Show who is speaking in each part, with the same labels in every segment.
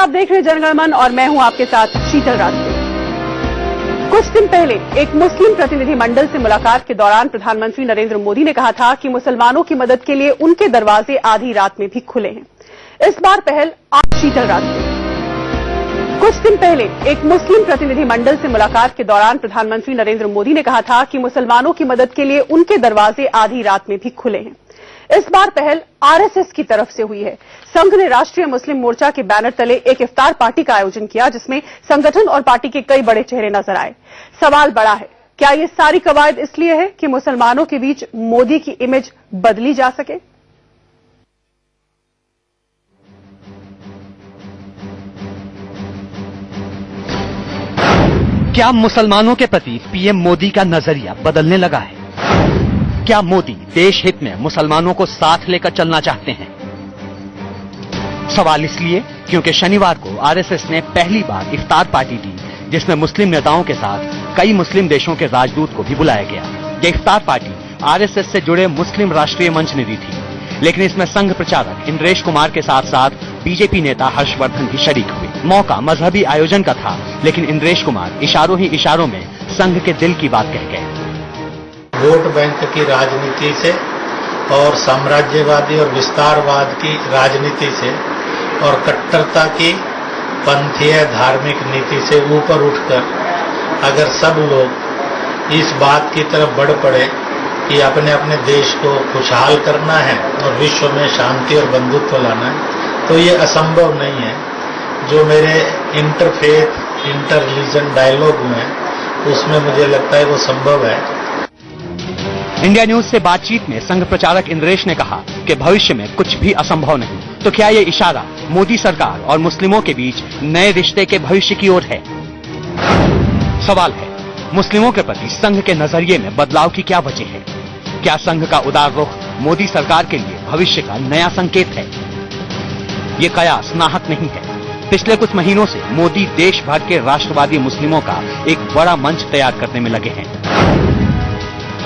Speaker 1: आप देख रहे हैं जनगण मन और मैं हूं आपके साथ शीतल रात्रि। कुछ दिन पहले एक मुस्लिम प्रतिनिधि मंडल से मुलाकात के दौरान प्रधानमंत्री नरेंद्र मोदी ने कहा था कि मुसलमानों की मदद के लिए उनके दरवाजे आधी रात में भी खुले हैं। इस बार पहल आज शीतल रात्रि। कुछ दिन पहले एक मुस्लिम प्रतिनिधि मंडल से मुलाकात के दौरान प्रधानमंत्री नरेंद्र मोदी ने कहा था कि मुसलमानों की मदद के लिए उनके दरवाजे आधी रात में भी खुले हैं। इस बार पहल आरएसएस की तरफ से हुई है। संघ ने राष्ट्रीय मुस्लिम मोर्चा के बैनर तले एक इफ्तार पार्टी का आयोजन किया, जिसमें संगठन और पार्टी के कई बड़े चेहरे नजर आए। सवाल बड़ा है, क्या ये सारी कवायद इसलिए है कि मुसलमानों के बीच मोदी की इमेज बदली जा सके?
Speaker 2: क्या मुसलमानों के प्रति पीएम मोदी का नजरिया बदलने लगा है? क्या मोदी देश हित में मुसलमानों को साथ लेकर चलना चाहते हैं? सवाल इसलिए क्योंकि शनिवार को आरएसएस ने पहली बार इफ्तार पार्टी दी, जिसमें मुस्लिम नेताओं के साथ कई मुस्लिम देशों के राजदूत को भी बुलाया गया। ये इफ्तार पार्टी आरएसएस से जुड़े मुस्लिम राष्ट्रीय मंच ने दी थी, लेकिन इसमें संघ प्रचारक इंद्रेश कुमार के साथ साथ बीजेपी नेता हर्षवर्धन भी शरीक हुए। मौका मजहबी आयोजन का था, लेकिन इंद्रेश कुमार इशारों ही इशारों में संघ के दिल की बात कह गए।
Speaker 3: वोट बैंक की राजनीति से और साम्राज्यवादी और विस्तारवाद की राजनीति से और कट्टरता की पंथीय धार्मिक नीति से ऊपर उठकर अगर सब लोग इस बात की तरफ बढ़ पड़े कि अपने अपने देश को खुशहाल करना है और विश्व में शांति और बंधुत्व लाना है, तो ये असंभव नहीं है। जो मेरे इंटरफेथ इंटर रिलीजन डायलॉग में उसमें मुझे लगता है वो संभव है।
Speaker 2: इंडिया न्यूज से बातचीत में संघ प्रचारक इंद्रेश ने कहा कि भविष्य में कुछ भी असंभव नहीं। तो क्या ये इशारा मोदी सरकार और मुस्लिमों के बीच नए रिश्ते के भविष्य की ओर है? सवाल है, मुस्लिमों के प्रति संघ के नजरिए में बदलाव की क्या वजह है? क्या संघ का उदार रुख मोदी सरकार के लिए भविष्य का नया संकेत है? ये कयास नाहक नहीं है। पिछले कुछ महीनों से मोदी देश भर के राष्ट्रवादी मुस्लिमों का एक बड़ा मंच तैयार करने में लगे हैं।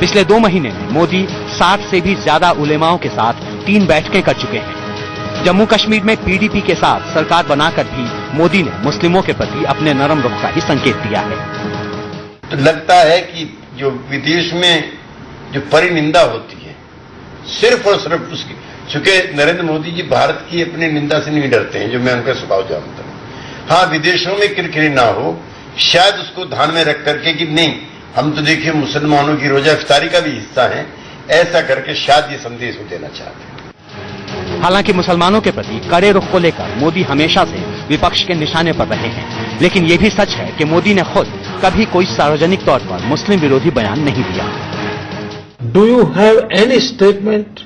Speaker 2: पिछले 2 महीने में मोदी 60 से भी ज्यादा उलेमाओं के साथ 3 बैठकें कर चुके हैं। जम्मू कश्मीर में पीडीपी के साथ सरकार बनाकर भी मोदी ने मुस्लिमों के प्रति अपने नरम रुख का ही संकेत दिया है।
Speaker 4: तो लगता है कि जो विदेश में जो परिनिंदा होती है, सिर्फ और सिर्फ उसकी, चूंकि नरेंद्र मोदी जी भारत की अपनी निंदा से नहीं डरते हैं, जो मैं उनका स्वभाव जानता हूं। हाँ, विदेशों में किरकिरी ना हो, शायद उसको ध्यान में रख करके कि नहीं, हम तो देखिए मुसलमानों की रोजा इफ्तारी का भी हिस्सा हैं, ऐसा करके शायद ये संदेश वो देना चाहते हैं।
Speaker 2: हालांकि मुसलमानों के प्रति कड़े रुख को लेकर मोदी हमेशा से विपक्ष के निशाने पर रहे हैं, लेकिन ये भी सच है कि मोदी ने खुद कभी कोई सार्वजनिक तौर पर मुस्लिम विरोधी बयान नहीं दिया।
Speaker 5: Do you have any statement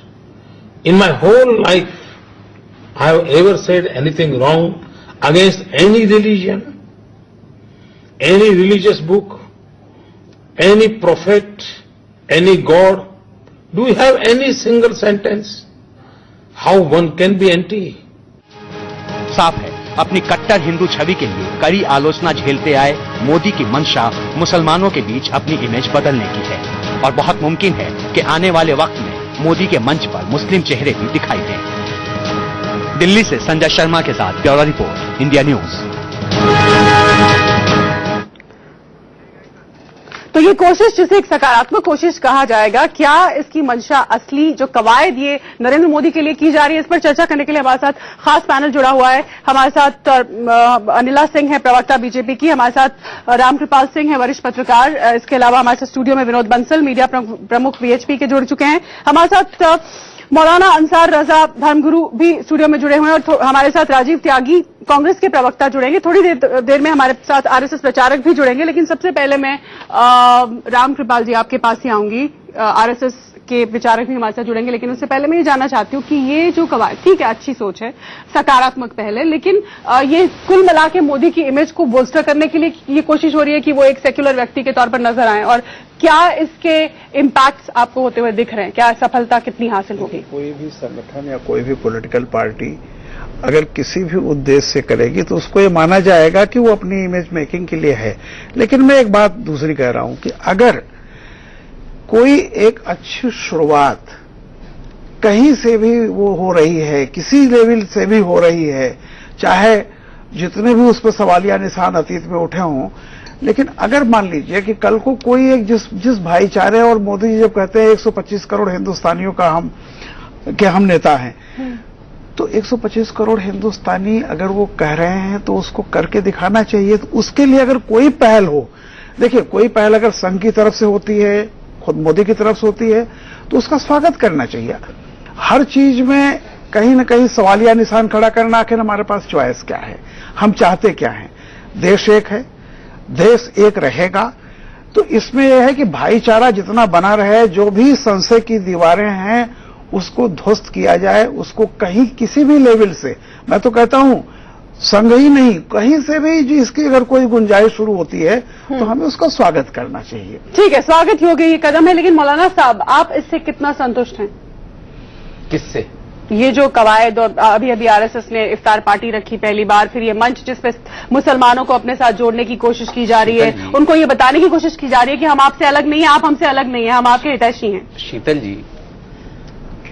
Speaker 5: in my whole life I have ever said anything wrong against any religion, any religious book, any prophet, any God? Do you have any single sentence? How one can be anti?
Speaker 2: साफ है, अपनी कट्टर हिंदू छवि के लिए कड़ी आलोचना झेलते आए मोदी की मंशा मुसलमानों के बीच अपनी इमेज बदलने की है, और बहुत मुमकिन है कि आने वाले वक्त में मोदी के मंच पर मुस्लिम चेहरे भी दिखाई दें। दिल्ली से संजय शर्मा के साथ ब्यूरो रिपोर्ट, इंडिया न्यूज।
Speaker 1: तो ये कोशिश, जिसे एक सकारात्मक कोशिश कहा जाएगा, क्या इसकी मंशा असली जो कवायद ये नरेंद्र मोदी के लिए की जा रही है, इस पर चर्चा करने के लिए हमारे साथ खास पैनल जुड़ा हुआ है। हमारे साथ अनिला सिंह है, प्रवक्ता बीजेपी की, हमारे साथ रामकृपाल सिंह है, वरिष्ठ पत्रकार। इसके अलावा हमारे साथ स्टूडियो में विनोद बंसल, मीडिया प्रमुख बीएचपी के जुड़ चुके हैं। हमारे साथ मौलाना अंसार रजा धर्मगुरु भी स्टूडियो में जुड़े हुए हैं, और हमारे साथ राजीव त्यागी कांग्रेस के प्रवक्ता जुड़ेंगे। थोड़ी देर में हमारे साथ आरएसएस प्रचारक भी जुड़ेंगे, लेकिन सबसे पहले मैं रामकृपाल जी आपके पास ही आऊंगी। आरएसएस के विचारक भी हमारे साथ जुड़ेंगे, लेकिन उससे पहले मैं ये जानना चाहती हूँ कि ये जो कवायद, ठीक है, अच्छी सोच है, सकारात्मक पहल है, लेकिन ये कुल मिला के मोदी की इमेज को बोस्टर करने के लिए ये कोशिश हो रही है कि वो एक सेक्युलर व्यक्ति के तौर पर नजर आए, और क्या इसके इम्पैक्ट्स आपको होते हुए दिख रहे हैं? क्या सफलता कितनी हासिल होगी?
Speaker 6: कोई भी संगठन या कोई भी पॉलिटिकल पार्टी अगर किसी भी उद्देश्य से करेगी तो उसको ये माना जाएगा कि वो अपनी इमेज मेकिंग के लिए है। लेकिन मैं एक बात दूसरी कह रहा हूं कि अगर कोई एक अच्छी शुरुआत कहीं से भी वो हो रही है, किसी लेवल से भी हो रही है, चाहे जितने भी उस पर सवालिया निशान अतीत में उठे हों, लेकिन अगर मान लीजिए कि कल को कोई एक जिस भाईचारे, और मोदी जी जब कहते हैं 125 करोड़ हिंदुस्तानियों का हम नेता हैं, तो 125 करोड़ हिंदुस्तानी अगर वो कह रहे हैं तो उसको करके दिखाना चाहिए। तो उसके लिए अगर कोई पहल हो, देखिए कोई पहल अगर संघ की तरफ से होती है, खुद मोदी की तरफ से होती है, तो उसका स्वागत करना चाहिए। हर चीज में कहीं ना कहीं सवालिया निशान खड़ा करना, आखिर हमारे पास चॉइस क्या है, हम चाहते क्या है? देश एक है, देश एक रहेगा। तो इसमें यह है कि भाईचारा जितना बना रहे, जो भी संशय की दीवारें हैं उसको ध्वस्त किया जाए, उसको कहीं किसी भी लेवल से, मैं तो कहता हूं संघ ही नहीं, कहीं से भी इसकी अगर कोई गुंजाइश शुरू होती है तो हमें उसका स्वागत करना चाहिए।
Speaker 1: ठीक है, स्वागत योग्य ये कदम है, लेकिन मौलाना साहब आप इससे कितना संतुष्ट हैं?
Speaker 2: किससे?
Speaker 1: ये जो कवायद, और अभी आरएसएस ने इफ्तार पार्टी रखी पहली बार, फिर ये मंच जिसपे मुसलमानों को अपने साथ जोड़ने की कोशिश की जा रही है, उनको ये बताने की कोशिश की जा रही है कि हम आपसे अलग नहीं है, आप हमसे अलग नहीं है, हम आपके हितैषी हैं।
Speaker 7: शीतल जी,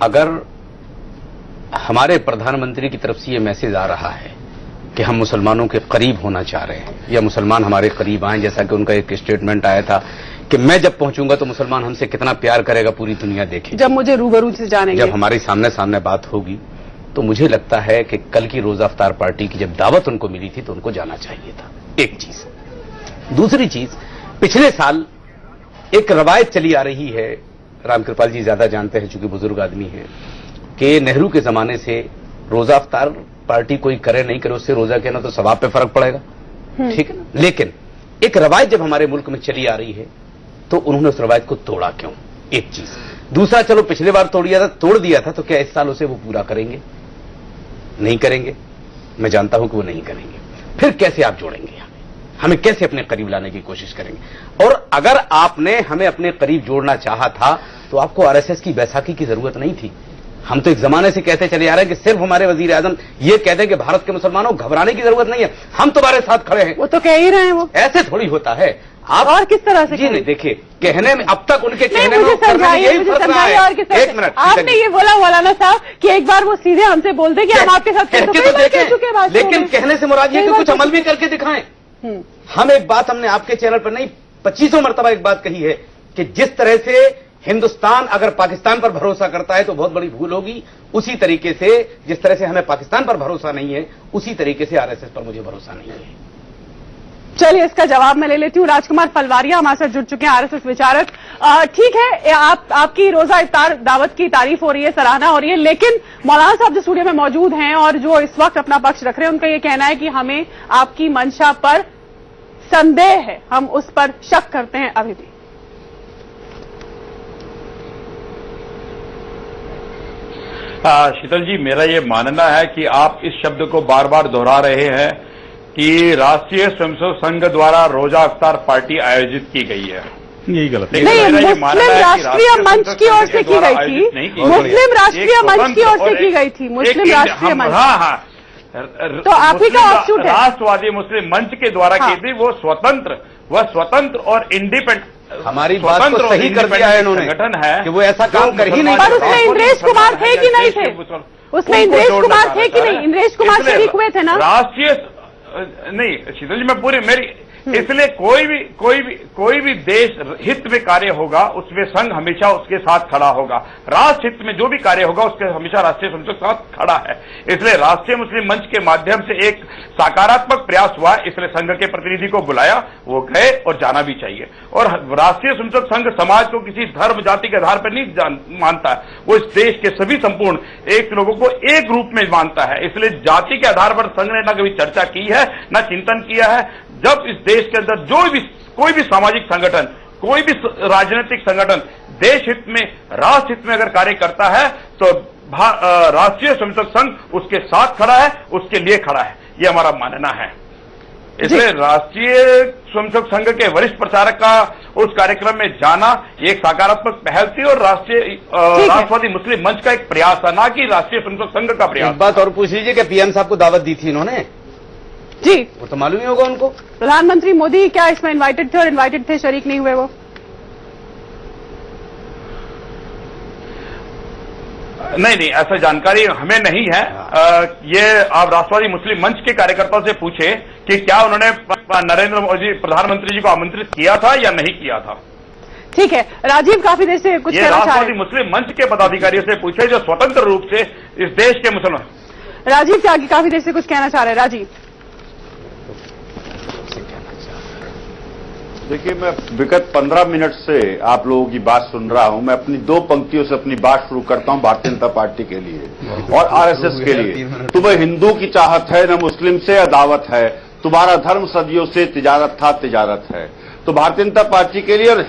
Speaker 7: अगर हमारे प्रधानमंत्री की तरफ से ये मैसेज आ रहा है कि हम मुसलमानों के करीब होना चाह रहे हैं या मुसलमान हमारे करीब आए, जैसा कि उनका एक स्टेटमेंट आया था कि मैं जब पहुंचूंगा तो मुसलमान हमसे कितना प्यार करेगा पूरी दुनिया देखेगी,
Speaker 1: जब मुझे रूबरू से जानेंगे,
Speaker 7: जब हमारी सामने सामने बात होगी, तो मुझे लगता है कि कल की रोजा अफ्तार पार्टी की जब दावत उनको मिली थी तो उनको जाना चाहिए था। एक चीज। दूसरी चीज, पिछले साल एक रवायत चली आ रही है, रामकृपाल जी ज्यादा जानते हैं चूंकि बुजुर्ग आदमी हैं, कि नेहरू के जमाने से रोजा अफ्तार पार्टी कोई करे नहीं करे, उससे रोजा के ना तो सवाब पे फर्क पड़ेगा, ठीक है ना। लेकिन एक रवायत जब हमारे मुल्क में चली आ रही है तो उन्होंने उस रवायत को तोड़ा क्यों? एक चीज। दूसरा, चलो पिछले बार तोड़ दिया था तो क्या इस साल उसे वो पूरा करेंगे? नहीं करेंगे, मैं जानता हूं कि वो नहीं करेंगे। फिर कैसे आप जोड़ेंगे? हमें कैसे अपने करीब लाने की कोशिश करेंगे? और अगर आपने हमें अपने करीब जोड़ना चाहा था तो आपको आरएसएस की बैसाखी की जरूरत नहीं थी। हम तो एक जमाने से कहते चले आ रहे हैं कि सिर्फ हमारे वजीर आजम ये कहते हैं कि भारत के मुसलमानों घबराने की जरूरत नहीं है, हम तुम्हारे साथ खड़े हैं।
Speaker 1: वो तो कह ही रहे हैं, वो
Speaker 7: ऐसे थोड़ी होता है। आप
Speaker 1: और किस तरह से?
Speaker 7: जी नहीं, देखिए कहने में अब तक उनके कहने में
Speaker 1: मुझे
Speaker 7: और करने में यही
Speaker 1: मुझे
Speaker 7: फर्क रहा
Speaker 1: समझाइए
Speaker 7: है।
Speaker 1: और किस तरह
Speaker 7: एक
Speaker 1: से?
Speaker 7: मिनट,
Speaker 1: आपने ये बोला मौलाना साहब कि एक बार वो सीधे हमसे बोल दे कि हम आपके साथ
Speaker 7: कह चुके हैं, लेकिन कहने से मुराद ये कि कुछ अमल भी करके दिखाएं। हम एक बात हमने आपके चैनल पर नहीं 2500 मरतबा एक बात कही है कि जिस तरह से हिंदुस्तान अगर पाकिस्तान पर भरोसा करता है तो बहुत बड़ी भूल होगी, उसी तरीके से जिस तरह से हमें पाकिस्तान पर भरोसा नहीं है उसी तरीके से आरएसएस पर मुझे भरोसा नहीं है।
Speaker 1: चलिए इसका जवाब मैं ले लेती हूँ। राजकुमार पलवारिया हमारे साथ जुड़ चुके हैं, आरएसएस विचारक। ठीक है, आपकी रोजा इफ्तार दावत की तारीफ हो रही है, सराहना हो रही है, लेकिन मौलाना साहब जो स्टूडियो में मौजूद हैं और जो इस वक्त अपना पक्ष रख रहे हैं, उनका यह कहना है कि हमें आपकी मंशा पर संदेह है, हम उस पर शक करते हैं अभी भी।
Speaker 8: शीतल जी, मेरा ये मानना है कि आप इस शब्द को बार बार दोहरा रहे हैं कि राष्ट्रीय स्वयंसेवक संघ द्वारा रोजा अफ्तार पार्टी आयोजित की गई है।
Speaker 5: यही गलत है।
Speaker 1: नहीं, मुस्लिम राष्ट्रीय मंच की ओर से की गई थी, मुस्लिम राष्ट्रीय मंच की ओर से की गई थी, मुस्लिम राष्ट्रीय मंच।
Speaker 8: हाँ,
Speaker 1: तो आप ही का ऑफशूट है।
Speaker 8: राष्ट्रवादी मुस्लिम मंच के द्वारा की थी, वो स्वतंत्र और इंडिपेंडेंट,
Speaker 7: हमारी बात को सही कर दिया है इन्होंने,
Speaker 8: संगठन है
Speaker 7: कि वो ऐसा काम कर ही नहीं
Speaker 1: पर उसमें इंद्रेश कुमार थे कि नहीं थे? उसमें इंद्रेश कुमार थे कि नहीं? इंद्रेश कुमार शरीक हुए थे ना?
Speaker 8: राष्ट्रीय नहीं शीतल जी, मैं पूरी मेरी इसलिए कोई भी देश हित में कार्य होगा उसमें संघ हमेशा उसके साथ खड़ा होगा। राष्ट्र हित में जो भी कार्य होगा उसके हमेशा राष्ट्रीय संघ के साथ खड़ा है। इसलिए राष्ट्रीय मुस्लिम मंच के माध्यम से एक सकारात्मक प्रयास हुआ, इसलिए संघ के प्रतिनिधि को बुलाया, वो गए और जाना भी चाहिए। और राष्ट्रीय स्वयंसेवक संघ समाज को किसी धर्म जाति के आधार पर नहीं मानता है, वो इस देश के सभी संपूर्ण एक लोगों को एक रूप में मानता है। इसलिए जाति के आधार पर संघ ने न कभी चर्चा की है न चिंतन किया है। जब इस देश के अंदर कोई भी सामाजिक संगठन, कोई भी राजनीतिक संगठन देश हित में, राष्ट्र हित में अगर कार्य करता है तो राष्ट्रीय स्वयंसेवक संघ उसके साथ खड़ा है, उसके लिए खड़ा है, ये हमारा मानना है। इसलिए राष्ट्रीय स्वयंसेवक संघ के वरिष्ठ प्रचारक का उस कार्यक्रम में जाना एक सकारात्मक पहल थी और राष्ट्रवादी मुस्लिम मंच का एक प्रयास था, ना कि राष्ट्रीय स्वयंसेवक संघ का प्रयास।
Speaker 7: एक बात और पूछ लीजिए कि पीएम साहब को दावत दी थी इन्होंने?
Speaker 1: जी,
Speaker 7: वो तो मालूम ही होगा उनको।
Speaker 1: प्रधानमंत्री मोदी क्या इसमें इनवाइटेड थे और इनवाइटेड थे, शरीक नहीं हुए वो?
Speaker 8: नहीं, ऐसा जानकारी हमें नहीं है। ये आप राष्ट्रवादी मुस्लिम मंच के कार्यकर्ताओं से पूछे कि क्या उन्होंने नरेंद्र मोदी प्रधानमंत्री जी को आमंत्रित किया था या नहीं किया था।
Speaker 1: ठीक है, राजीव काफी देर से कुछ कहना चाह रहे हैं।
Speaker 8: राष्ट्रवादी मुस्लिम मंच के पदाधिकारियों से पूछे जो स्वतंत्र रूप से इस देश के मुसलमान।
Speaker 1: राजीव त्यागी काफी देर से कुछ कहना चाह रहे हैं। राजीव,
Speaker 9: देखिए, मैं विगत 15 मिनट से आप लोगों की बात सुन रहा हूं। मैं अपनी 2 पंक्तियों से अपनी बात शुरू करता हूं भारतीय जनता पार्टी के लिए और आरएसएस के लिए। तुम्हें हिंदू की चाहत है, न मुस्लिम से अदावत है, तुम्हारा धर्म सदियों से तिजारत था, तिजारत है। तो भारतीय जनता पार्टी के लिए और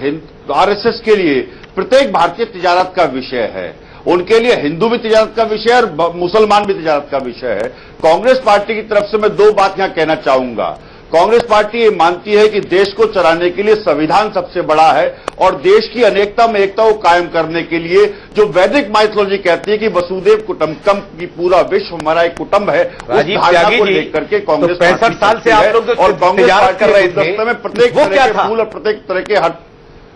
Speaker 9: आरएसएस के लिए प्रत्येक भारतीय तिजारत का विषय है। उनके लिए हिंदू भी तिजारत का विषय है और मुसलमान भी तिजारत का विषय है। कांग्रेस पार्टी की तरफ से मैं 2 बात यहां कहना चाहूंगा। कांग्रेस पार्टी ये मानती है कि देश को चलाने के लिए संविधान सबसे बड़ा है और देश की अनेकता में एकता को कायम करने के लिए जो वैदिक माइथोलॉजी कहती है कि वसुदेव कुटुंबकम की पूरा विश्व हमारा एक कुटुंब है, उस धारणा को लेकर के कांग्रेस
Speaker 7: 65 साल से आप लोग
Speaker 9: और कांग्रेस पार्टी कर रहे थे में प्रत्येक तरह के फूल और प्रत्येक तरह के हर।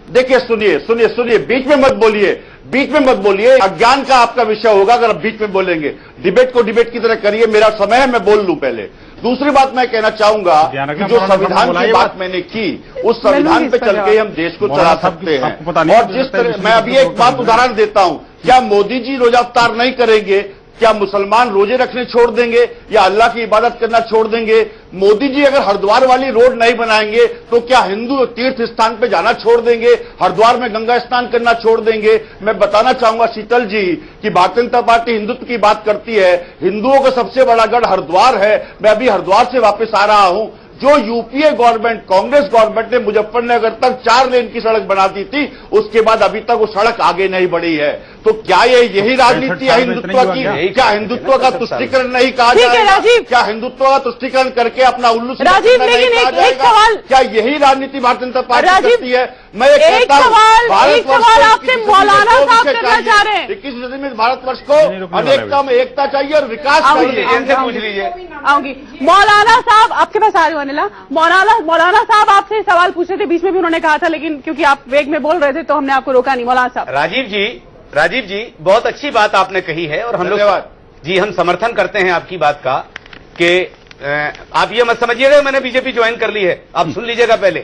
Speaker 9: देखिए, सुनिए, बीच में मत बोलिए। अज्ञान का आपका विषय होगा अगर आप बीच में बोलेंगे। डिबेट को डिबेट की तरह करिए। मेरा समय है, मैं बोल लूं पहले। दूसरी बात मैं कहना चाहूंगा कि जो संविधान की बात मैंने की, उस संविधान पे चल के हम देश को चला सकते हैं। और जिस तरह मैं अभी एक बात उदाहरण देता हूं, क्या मोदी जी रोजा अफ्तार नहीं करेंगे? क्या मुसलमान रोजे रखने छोड़ देंगे या अल्लाह की इबादत करना छोड़ देंगे? मोदी जी अगर हरिद्वार वाली रोड नहीं बनाएंगे तो क्या हिंदू तीर्थ स्थान पे जाना छोड़ देंगे? हरिद्वार में गंगा स्नान करना छोड़ देंगे? मैं बताना चाहूंगा शीतल जी कि भारतीय जनता पार्टी हिंदुत्व की बात करती है। हिंदुओं का सबसे बड़ा गढ़ हरिद्वार है। मैं अभी हरिद्वार से वापस आ रहा हूं। जो यूपीए गवर्नमेंट, कांग्रेस गवर्नमेंट ने मुजफ्फरनगर तक 4 लेन की सड़क बना दी थी, उसके बाद अभी तक वो सड़क आगे नहीं बढ़ी है। तो क्या यही राजनीति है हिंदुत्व की? क्या हिंदुत्व का तुष्टीकरण नहीं कहा जाएगा? क्या हिंदुत्व का तुष्टीकरण करके अपना उल्लू
Speaker 1: राजीव, लेकिन एक सवाल,
Speaker 9: क्या यही राजनीति भारतीय जनता पार्टी करती है? मैं
Speaker 1: एक सवाल आपसे मौलाना साहब करना चाह रहे हैं।
Speaker 9: 21वीं सदी में भारतवर्ष को अनेकता में एकता चाहिए और विकास चाहिए।
Speaker 7: पूछ लीजिए।
Speaker 1: आऊंगी। मौलाना साहब, आपके पास आ रही हूं अनिला। मौलाना साहब आपसे सवाल पूछ रहे थे, बीच में भी उन्होंने कहा था, लेकिन क्योंकि आप वेग में बोल रहे थे तो हमने आपको रोका नहीं। मौलाना साहब।
Speaker 7: राजीव जी, बहुत अच्छी बात आपने कही है और हम लोग जी हम समर्थन करते हैं आपकी बात का कि आप ये मत समझिएगा मैंने बीजेपी ज्वाइन कर ली है। आप सुन लीजिएगा पहले।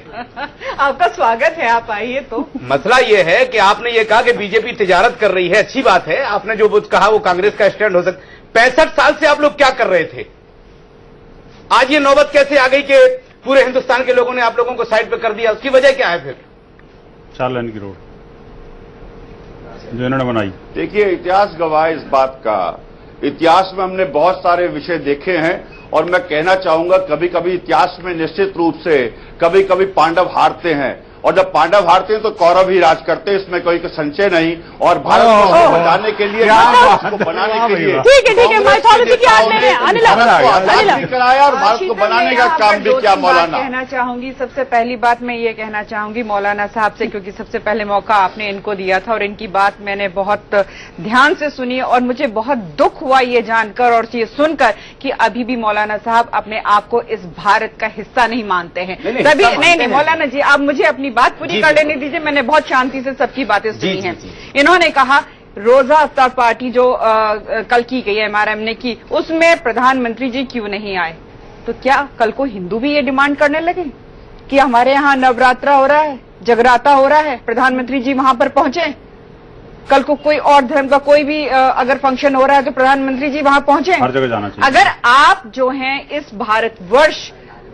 Speaker 1: आपका स्वागत है, आप आइए। तो
Speaker 7: मसला ये है कि आपने ये कहा कि बीजेपी तिजारत कर रही है, अच्छी बात है। आपने जो कहा वो कांग्रेस का स्टैंड हो सकता। 65 साल से आप लोग क्या कर रहे थे? आज ये नौबत कैसे आ गई कि पूरे हिंदुस्तान के लोगों ने आप लोगों को साइड पे कर दिया? उसकी वजह क्या है? फिर
Speaker 10: 4 लेन की रोड जो इन्होंने बनाई।
Speaker 9: देखिए, इतिहास गवाह है इस बात का। इतिहास में हमने बहुत सारे विषय देखे हैं और मैं कहना चाहूंगा कभी कभी इतिहास में निश्चित रूप से कभी कभी पांडव हारते हैं और जब पांडव हारते हैं तो कौरव ही राज करते हैं, इसमें कोई संशय नहीं। और भारत को बचाने के लिए, भारत को बनाने के लिए
Speaker 1: ठीक है माइथोलॉजी की आड़ ले रहे हैं। अनिला
Speaker 9: कराया और भारत को बनाने का काम भी किया। मौलाना
Speaker 11: कहना चाहूंगी, सबसे पहली बात मैं ये कहना चाहूंगी मौलाना साहब से, क्योंकि सबसे पहले मौका आपने इनको दिया था और इनकी बात मैंने बहुत ध्यान से सुनी और मुझे बहुत दुख हुआ ये जानकर और ये सुनकर कि अभी भी मौलाना साहब अपने आप को इस भारत का हिस्सा नहीं मानते हैं। तभी नहीं मौलाना जी, आप मुझे अपनी बात पूरी कर लेने दीजिए। मैंने बहुत शांति से सबकी बातें सुनी हैं। इन्होंने कहा रोजा अफ्तार पार्टी जो कल की गई है एमआरएम ने की, उसमें प्रधानमंत्री जी क्यों नहीं आए? तो क्या कल को हिंदू भी ये डिमांड करने लगे कि हमारे यहाँ नवरात्रा हो रहा है, जगराता हो रहा है, प्रधानमंत्री जी वहां पर पहुंचे? कल को कोई और धर्म का कोई भी अगर फंक्शन हो रहा है तो प्रधानमंत्री जी वहां पहुंचे?
Speaker 10: हर जगह जाना चाहिए।
Speaker 11: अगर आप जो हैं इस भारतवर्ष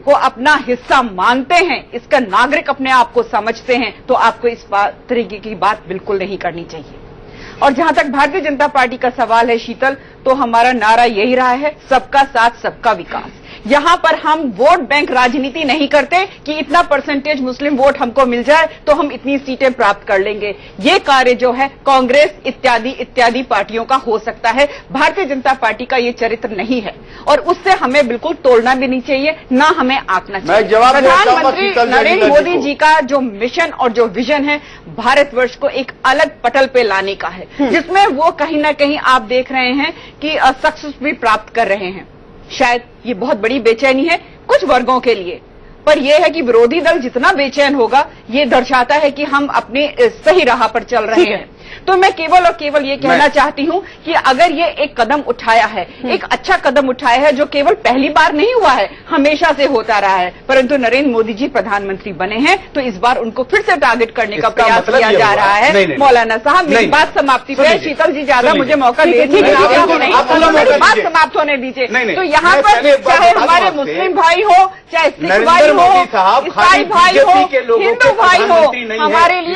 Speaker 11: को अपना हिस्सा मानते हैं, इसका नागरिक अपने आप को समझते हैं, तो आपको इस तरीके की बात बिल्कुल नहीं करनी चाहिए। और जहां तक भारतीय जनता पार्टी का सवाल है शीतल, तो हमारा नारा यही रहा है, सबका साथ सबका विकास। यहां पर हम वोट बैंक राजनीति नहीं करते कि इतना परसेंटेज मुस्लिम वोट हमको मिल जाए तो हम इतनी सीटें प्राप्त कर लेंगे। ये कार्य जो है कांग्रेस इत्यादि पार्टियों का हो सकता है, भारतीय जनता पार्टी का ये चरित्र नहीं है और उससे हमें बिल्कुल तोड़ना भी नहीं चाहिए, ना हमें आंकना चाहिए। प्रधानमंत्री नरेंद्र मोदी जी का जो मिशन और जो विजन है भारतवर्ष को एक अलग पटल पे लाने का है, जिसमें वो कहीं ना कहीं आप देख रहे हैं कि सक्सेस भी प्राप्त कर रहे हैं। शायद ये बहुत बड़ी बेचैनी है कुछ वर्गों के लिए, पर यह है कि विरोधी दल जितना बेचैन होगा ये दर्शाता है कि हम अपने सही राह पर चल रहे हैं। तो मैं केवल और केवल ये कहना चाहती हूं कि अगर ये एक कदम उठाया है, एक अच्छा कदम उठाया है जो केवल पहली बार नहीं हुआ है, हमेशा से होता रहा है, परंतु नरेंद्र मोदी जी प्रधानमंत्री बने हैं तो इस बार उनको फिर से टारगेट करने का प्रयास किया जा रहा है। मौलाना साहब, मेरी बात समाप्ति पे है। शीतल जी ज्यादा मुझे मौका दे दीजिए, मेरी बात समाप्त होने दीजिए। तो यहाँ पर चाहे हमारे मुस्लिम भाई हो, चाहे सिख भाई हो, ईसाई भाई हो, हिंदू भाई हो, हमारे लिए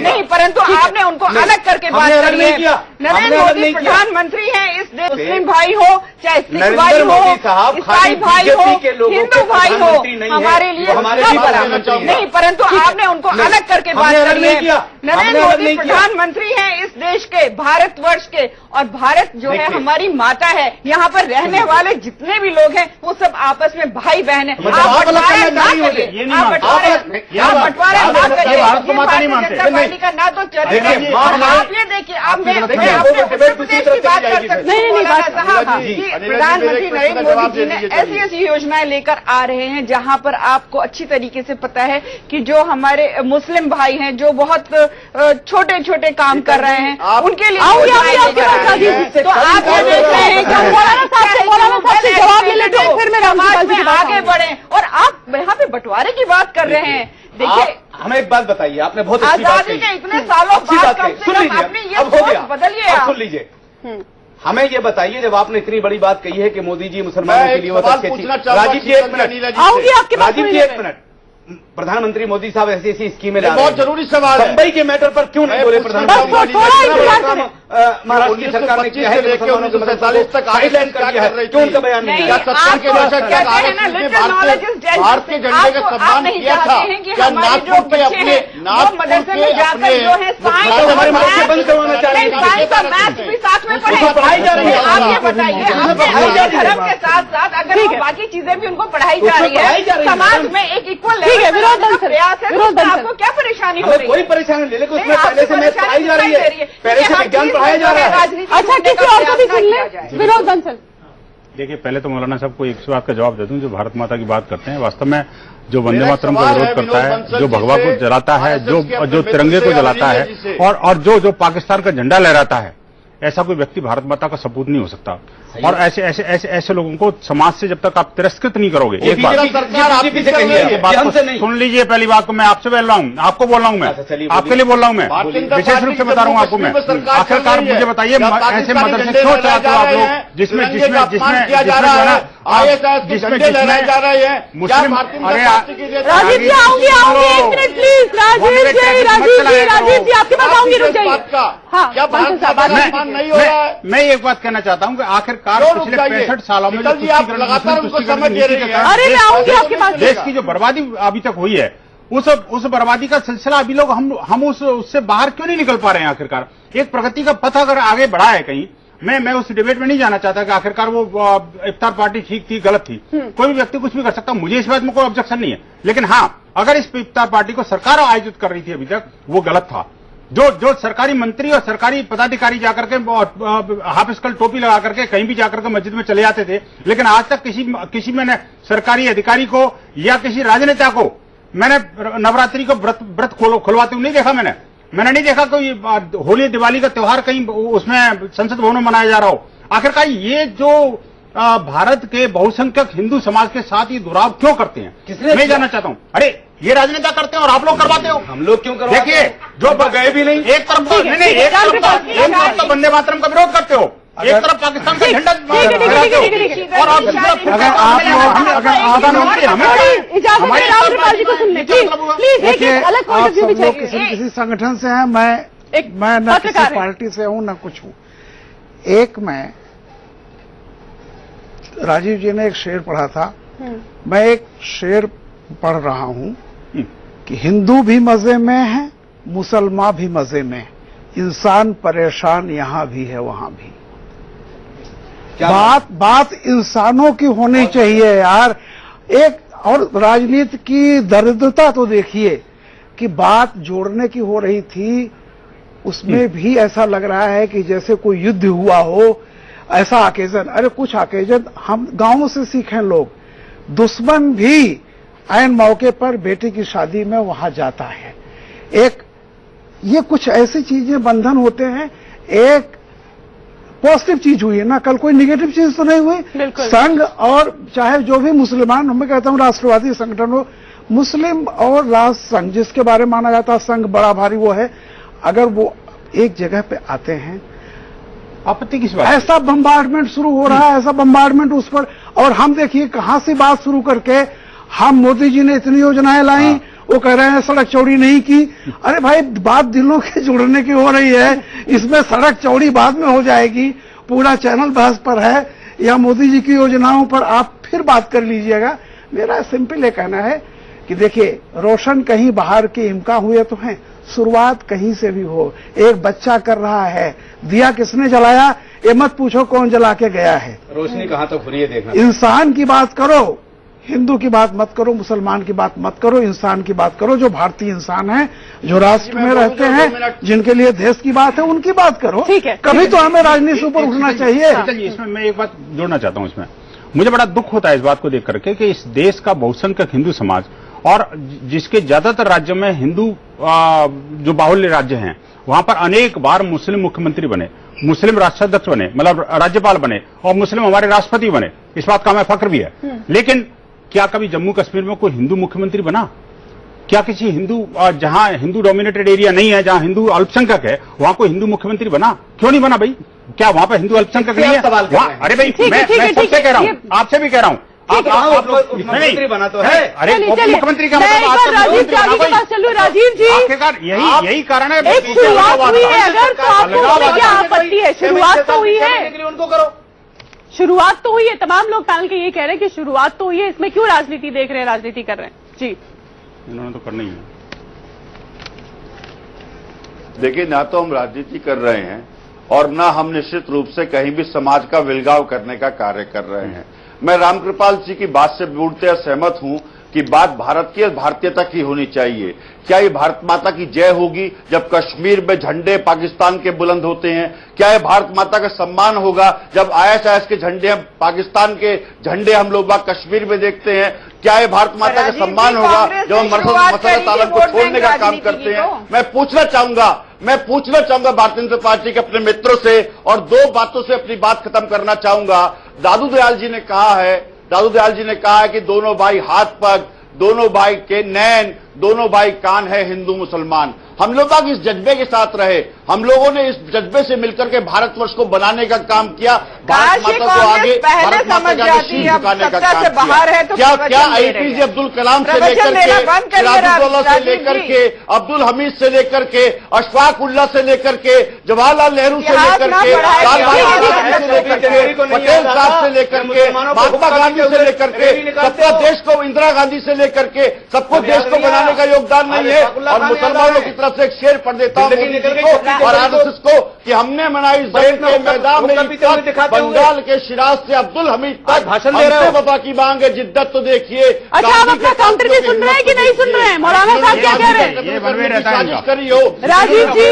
Speaker 11: नहीं, परंतु आपने उनको अलग करके बात करी है। नरेंद्र मोदी प्रधानमंत्री हैं इस देश, मुस्लिम भाई हो, चाहे सिख भाई हो, ईसाई भाई हो, हिंदू भाई हो, हमारे लिए नहीं, परंतु आपने उनको अलग करके बात करी है। नरेंद्र मोदी प्रधानमंत्री हैं इस देश के, भारतवर्ष के, और भारत जो है हमारी माता है। यहाँ पर रहने वाले जितने भी लोग हैं वो सब आपस में भाई बहन है। आप बंटवारा ना करिए, आप बंटवारा ना करिए। भारतीय जनता पार्टी का ना तो चलेगा। आप ये देखिए, मैं अपने उत्तर प्रदेश की बात कर सकती हूँ साहब कि प्रधानमंत्री नरेंद्र मोदी जी ने ऐसी ऐसी योजनाएं लेकर आ रहे हैं जहां पर आपको अच्छी तरीके से पता है कि जो हमारे मुस्लिम भाई हैं जो बहुत छोटे छोटे काम कर रहे हैं उनके लिए तो आप ये देख रहे हैं कि मौलाना साहब से जवाब ले लेते हैं, फिर मैं समाज में आगे बढ़े, और आप यहाँ पे बंटवारे की बात कर रहे हैं। देखिए,
Speaker 7: हमें एक बात बताइए, आपने बहुत
Speaker 11: आजादी के इतने सालों बाद कम से कम अपनी ये सोच बदलिए।
Speaker 7: सुन लीजिए, हमें ये बताइए, जब आपने इतनी बड़ी बात कही है कि मोदी जी मुसलमानों के लिए राजीव जी एक मिनट, राजीव जी एक मिनट, प्रधानमंत्री मोदी साहब ऐसी ऐसी स्कीमें ला रहे हैं,
Speaker 9: बहुत जरूरी सवाल है।
Speaker 7: मुंबई के मैटर पर क्यों नहीं बोले प्रधानमंत्री? महाराष्ट्र की सरकार ने किया है, 1947 तक गाइडलाइन कर दिया है, क्यों उनका बयान नहीं है?
Speaker 9: भारतीय झंडे का सम्मान किया था क्या? नागपुर के अपने
Speaker 11: मदरसे में जाकर जो है
Speaker 7: हमारे मदरसे बंद करवाना चाह रहे हैं,
Speaker 11: मैथ्स भी साथ में पढ़े,
Speaker 7: पढ़ाई जा रही है।
Speaker 11: आप ये बताइए, धर्म के साथ साथ अगर बाकी चीजें भी उनको पढ़ाई जा रही है, समाज में एक इक्वल प्रयास है, तो आपको क्या परेशानी हो रही है?
Speaker 7: कोई परेशानी नहीं, लेकिन उसमें पहले से मैथ पढ़ाई जा रही है, पहले से विज्ञान पढ़ाया जा रहा है।
Speaker 1: अच्छा, किसी और को भी सुन ले, विनोद बंसल।
Speaker 10: देखिए, पहले तो मौलाना साहब को एक बात का जवाब दे दूं, जो भारत माता की बात करते हैं, वास्तव में जो वंदे मातरम का विरोध करता है, जो भगवा को जलाता है, जो तिरंगे को जलाता है, और जो पाकिस्तान का झंडा लहराता है, ऐसा कोई व्यक्ति भारत माता का सपूत नहीं हो सकता। और ऐसे लोगों को समाज से जब तक आप तिरस्कृत नहीं करोगे, एक बात सुन लीजिए, पहली बात को मैं आपसे बोल रहा हूँ, आपको बोल रहा हूँ, मैं आपके लिए बोल रहा हूँ, मैं विशेष रूप से बता रहा हूँ आपको। मैं आखिरकार मुझे बताइए, ऐसे मदरसे क्यों चलाते हो आप लोग जिसमें मुस्लिम?
Speaker 1: राजीव जी आऊंगी, एक मिनट प्लीज, राजीव जी आपके पास आऊंगी, रुक जाइए।
Speaker 10: मैं एक बात कहना चाहता हूं कि आखिरकार पिछले 65 सालों में
Speaker 9: लगातार उनको समझ दे रहे हैं।
Speaker 1: अरे मैं आऊंगी आपके पास।
Speaker 10: देश की जो बर्बादी अभी तक हुई है, उस बर्बादी का सिलसिला अभी लोग हम उससे बाहर क्यों नहीं निकल पा रहे हैं? आखिरकार एक प्रगति का पथ अगर आगे बढ़ा है कहीं, मैं उस डिबेट में नहीं जाना चाहता कि आखिरकार वो इफ्तार पार्टी ठीक थी गलत थी, कोई भी व्यक्ति कुछ भी कर सकता, मुझे इस बात में कोई ऑब्जेक्शन नहीं है। लेकिन हाँ, अगर इस इफ्तार पार्टी को सरकार आयोजित कर रही थी अभी तक, वो गलत था। जो सरकारी मंत्री और सरकारी पदाधिकारी जाकर के हाफ स्कल टोपी लगा करके कहीं भी जाकर के मस्जिद में चले जाते थे, लेकिन आज तक किसी मैंने सरकारी अधिकारी को या किसी राजनेता को मैंने नवरात्रि को व्रत खुलवाते हुए नहीं देखा। मैंने नहीं देखा कोई होली दिवाली का त्योहार कहीं उसमें संसद भवन में मनाया जा रहा हो। आखिरकार ये जो भारत के बहुसंख्यक हिंदू समाज के साथ ये दुराव क्यों करते हैं, मैं जानना चाहता हूँ। अरे ये राजनेता करते हैं और आप लोग करवाते हो, हम लोग क्यों करवाते? देखिए, जो गए भी नहीं, एक तरफ तो वंदे मातरम का विरोध करते हो, एक तरफ पाकिस्तान का झंडा और आप
Speaker 6: किसी संगठन से हैं, मैं न किसी पार्टी से हूं न कुछ हूं। एक मैं राजीव जी ने एक शेर पढ़ा था, मैं एक शेर पढ़ रहा हूं कि हिंदू भी मजे में है, मुसलमान भी मजे में, इंसान परेशान यहां भी है वहां भी। बात इंसानों की होनी चाहिए यार। एक और राजनीति की दरिद्रता तो देखिए कि बात जोड़ने की हो रही थी, उसमें भी ऐसा लग रहा है कि जैसे कोई युद्ध हुआ हो, ऐसा आकेजन। अरे कुछ आकेजन हम गांवों से सीखें लोग। दुश्मन भी ऐन मौके पर बेटे की शादी में वहां जाता है। एक ये कुछ ऐसी चीजें बंधन होते हैं। एक पॉजिटिव चीज हुई है ना, कल कोई निगेटिव चीज तो नहीं हुई। संघ और चाहे जो भी मुसलमान, मैं कहता हूं राष्ट्रवादी संगठन हो, मुस्लिम और राष्ट्र संघ जिसके बारे में माना जाता है संघ बड़ा भारी वो है, अगर वो एक जगह पे आते हैं,
Speaker 10: आपत्ति किस बात?
Speaker 6: ऐसा बम्बार्डमेंट शुरू हो रहा है, ऐसा बम्बार्डमेंट उस पर। और हम देखिए कहां से बात शुरू करके हम मोदी जी ने इतनी योजनाएं लाई, वो कह रहे हैं सड़क चौड़ी नहीं की। अरे भाई, बात दिलों के जुड़ने की हो रही है, इसमें सड़क चौड़ी बाद में हो जाएगी। पूरा चैनल बहस पर है या मोदी जी की योजनाओं पर आप फिर बात कर लीजिएगा। मेरा सिंपल ये कहना है कि देखिए, रोशन कहीं बाहर के इम्का हुए तो हैं, शुरुआत कहीं से भी हो। एक बच्चा कर रहा है, दिया किसने जलाया, ये मत पूछो कौन जला के गया है,
Speaker 7: रोशनी कहां तक हो रही है देखना।
Speaker 6: इंसान की बात करो, हिंदू की बात मत करो, मुसलमान की बात मत करो, इंसान की बात करो। जो भारतीय इंसान है, जो राष्ट्र में रहते हैं, जिनके लिए देश की बात है, उनकी बात करो।
Speaker 1: ठीक है,
Speaker 6: कभी तो हमें राजनीति से ऊपर उठना चाहिए।
Speaker 10: इसमें मैं एक बात जोड़ना चाहता हूं। इसमें मुझे बड़ा दुख होता है इस बात को देख करके कि इस देश का बहुसंख्यक हिंदू समाज और जिसके ज्यादातर राज्यों में हिंदू जो बाहुल्य राज्य हैं, वहां पर अनेक बार मुस्लिम मुख्यमंत्री बने, मुस्लिम राष्ट्राध्यक्ष बने, मतलब राज्यपाल बने, और मुस्लिम हमारे राष्ट्रपति बने। इस बात का हमें फख्र भी है। लेकिन क्या कभी जम्मू कश्मीर में कोई हिंदू मुख्यमंत्री बना? क्या किसी हिंदू, जहां हिंदू डोमिनेटेड एरिया नहीं है, जहां हिंदू अल्पसंख्यक है, वहां कोई हिंदू मुख्यमंत्री बना? क्यों नहीं बना भाई? क्या वहां पर हिंदू अल्पसंख्यक नहीं है? अरे भाई, मैं सबसे कह रहा हूं, आपसे भी कह रहा हूं, आप मुख्यमंत्री बना तो है। अरे मुख्यमंत्री का मतलब
Speaker 1: राजीव जी,
Speaker 10: आखिरकार यही कारण है।
Speaker 1: शुरुआत हुई है, अगर तो आपको क्या आपत्ति है? शुरुआत तो हुई है,
Speaker 7: उनको करो।
Speaker 1: शुरुआत तो हुई है। तमाम लोग पैनल के ये कह रहे हैं कि शुरुआत तो हुई है, इसमें क्यों राजनीति देख रहे हैं, राजनीति कर रहे हैं? जी,
Speaker 10: इन्होंने तो करना ही है।
Speaker 9: देखिए, ना तो हम राजनीति कर रहे हैं और ना हम निश्चित रूप से कहीं भी समाज का विलगाव करने का कार्य कर रहे हैं। मैं रामकृपाल जी की बात से पूर्णतः सहमत हूं कि बात भारत की और भारतीयता की होनी चाहिए। क्या ये भारत माता की जय होगी जब कश्मीर में झंडे पाकिस्तान के बुलंद होते हैं? क्या ये भारत माता का सम्मान होगा जब आईएसआईएस के झंडे, पाकिस्तान के झंडे हम लोग कश्मीर में देखते हैं? क्या ये भारत माता का सम्मान होगा जब हम मसलत आलम को छोड़ने का काम करते हैं? मैं पूछना चाहूंगा भारतीय जनता पार्टी के अपने मित्रों से, और दो बातों से अपनी बात खत्म करना चाहूंगा। दादू दयाल जी ने कहा है कि दोनों भाई हाथ पग, दोनों भाई के नैन, दोनों भाई कान है हिंदू मुसलमान। हम लोग इस जज्बे के साथ रहे, हम लोगों ने इस जज्बे से मिलकर के भारतवर्ष को बनाने का काम किया, भारत माता को आगे, भारत माता के आगे शीश झुकाने का काम किया। क्या एपीजे अब्दुल कलाम से लेकर के, सिराजुद्दौला से लेकर के, अब्दुल हमीद से लेकर के, अशफाक उल्लाह से लेकर के, जवाहरलाल नेहरू से लेकर के, लाल बहादुर से लेकर के, पटेल साहब से लेकर के, महात्मा गांधी से लेकर के, सबका देश को, इंदिरा गांधी से लेकर के, सबको देश को बनाने का योगदान नहीं है। और मुसलमानों की तरफ से एक शेर पढ़ देता हूं मोदी जी को और आरएसएस को कि हमने मनाई जंग के मैदान में बंगाल के शिराज से अब्दुल हमीद तक भाषण दे रहे हो, बाबा की मांगे जिद्दत तो देखिए।
Speaker 1: अच्छा, आप अपना काउंटर भी सुन रहे हैं कि नहीं सुन रहे हैं? मौलाना साहब क्या कह रहे हैं?
Speaker 9: साजिश करी हो
Speaker 1: राजीव जी,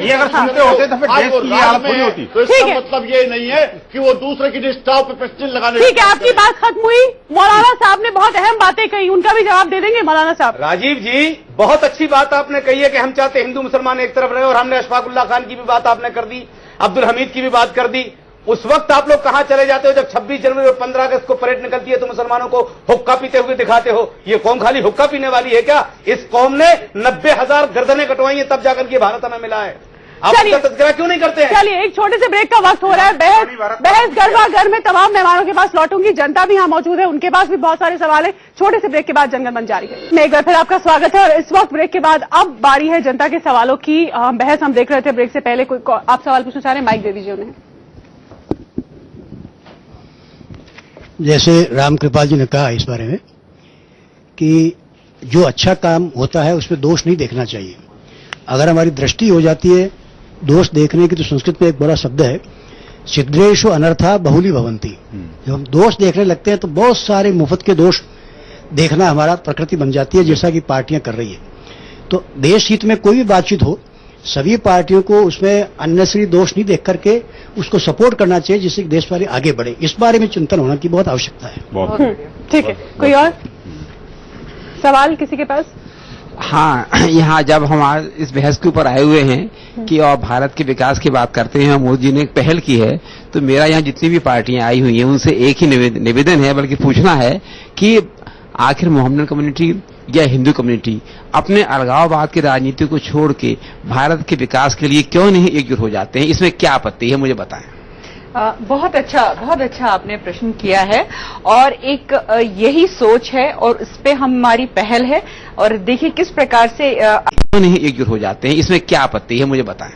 Speaker 10: ये अगर सुनते होते तो फिर देश की हालत बुरी होती।
Speaker 9: तो इसका मतलब ये नहीं है कि वो दूसरे की निष्ठाओं पर प्रश्न लगाने।
Speaker 1: ठीक है, आपकी बात खत्म हुई। मौलाना साहब ने बहुत अहम बातें कही, उनका भी जवाब दे देंगे मौलाना साहब।
Speaker 7: राजीव जी, बहुत अच्छी बात आपने कही है कि हम चाहते हिंदू मुसलमान एक तरफ रहे, और हमने अशफाक उल्लाह खान की भी बात आपने कर दी, अब्दुल हमीद की भी बात कर दी। उस वक्त आप लोग कहां चले जाते हो जब 26 जनवरी और 15 अगस्त को परेड निकलती है तो मुसलमानों को हुक्का पीते हुए दिखाते हो? ये कौम खाली हुक्का पीने वाली है क्या? इस कौम ने 90,000 गर्दनें कटवाई हैं, तब जाकर के भारत हमें मिला है। आप उसका तज़किरा क्यों नहीं करते हैं?
Speaker 1: चलिए, एक छोटे से ब्रेक का वक्त हो रहा है। बहस गरबा घर में तमाम मेहमानों के पास लौटूंगी, जनता भी यहाँ मौजूद है, उनके पास भी बहुत सारे सवाल है। छोटे से ब्रेक के बाद जनगणमन जारी है। मैं एक बार फिर आपका स्वागत है, और इस वक्त ब्रेक के बाद अब बारी है जनता के सवालों की। बहस हम देख रहे थे ब्रेक से पहले। कोई आप सवाल पूछना चाह रहे हैं? माइक दे दीजिए उन्हें।
Speaker 12: जैसे रामकृपाल जी ने कहा इस बारे में कि जो अच्छा काम होता है उसमें दोष नहीं देखना चाहिए। अगर हमारी दृष्टि हो जाती है दोष देखने की, तो संस्कृत में एक बड़ा शब्द है, छिद्रेषु अनर्था बहुली भवंती। जब हम दोष देखने लगते हैं तो बहुत सारे मुफ्त के दोष देखना हमारा प्रकृति बन जाती है, जैसा कि पार्टियां कर रही है। तो देश हित में कोई भी बातचीत हो, सभी पार्टियों को उसमें अननेसेसरी दोष नहीं देख करके उसको सपोर्ट करना चाहिए, जिससे देश वाले आगे बढ़े। इस बारे में चिंतन होना की बहुत आवश्यकता है।
Speaker 1: ठीक है, कोई और सवाल किसी के पास?
Speaker 13: हाँ, यहाँ जब हम आज इस बहस के ऊपर आए हुए हैं कि और भारत के विकास की बात करते हैं, मोदी जी ने एक पहल की है, तो मेरा यहाँ जितनी भी पार्टियां आई हुई हैं उनसे एक ही निवेदन है, बल्कि पूछना है कि आखिर मोहम्मदन कम्युनिटी या हिंदू कम्युनिटी अपने अलगाववाद की राजनीति को छोड़ के भारत के विकास के लिए क्यों नहीं एकजुट हो जाते हैं? इसमें क्या आपत्ति है, मुझे बताएं।
Speaker 11: बहुत अच्छा आपने प्रश्न किया है और एक यही सोच है और इस पे हमारी पहल है। और देखिए किस प्रकार से
Speaker 13: क्यों नहीं एकजुट हो जाते हैं, इसमें क्या आपत्ति है, मुझे बताएं।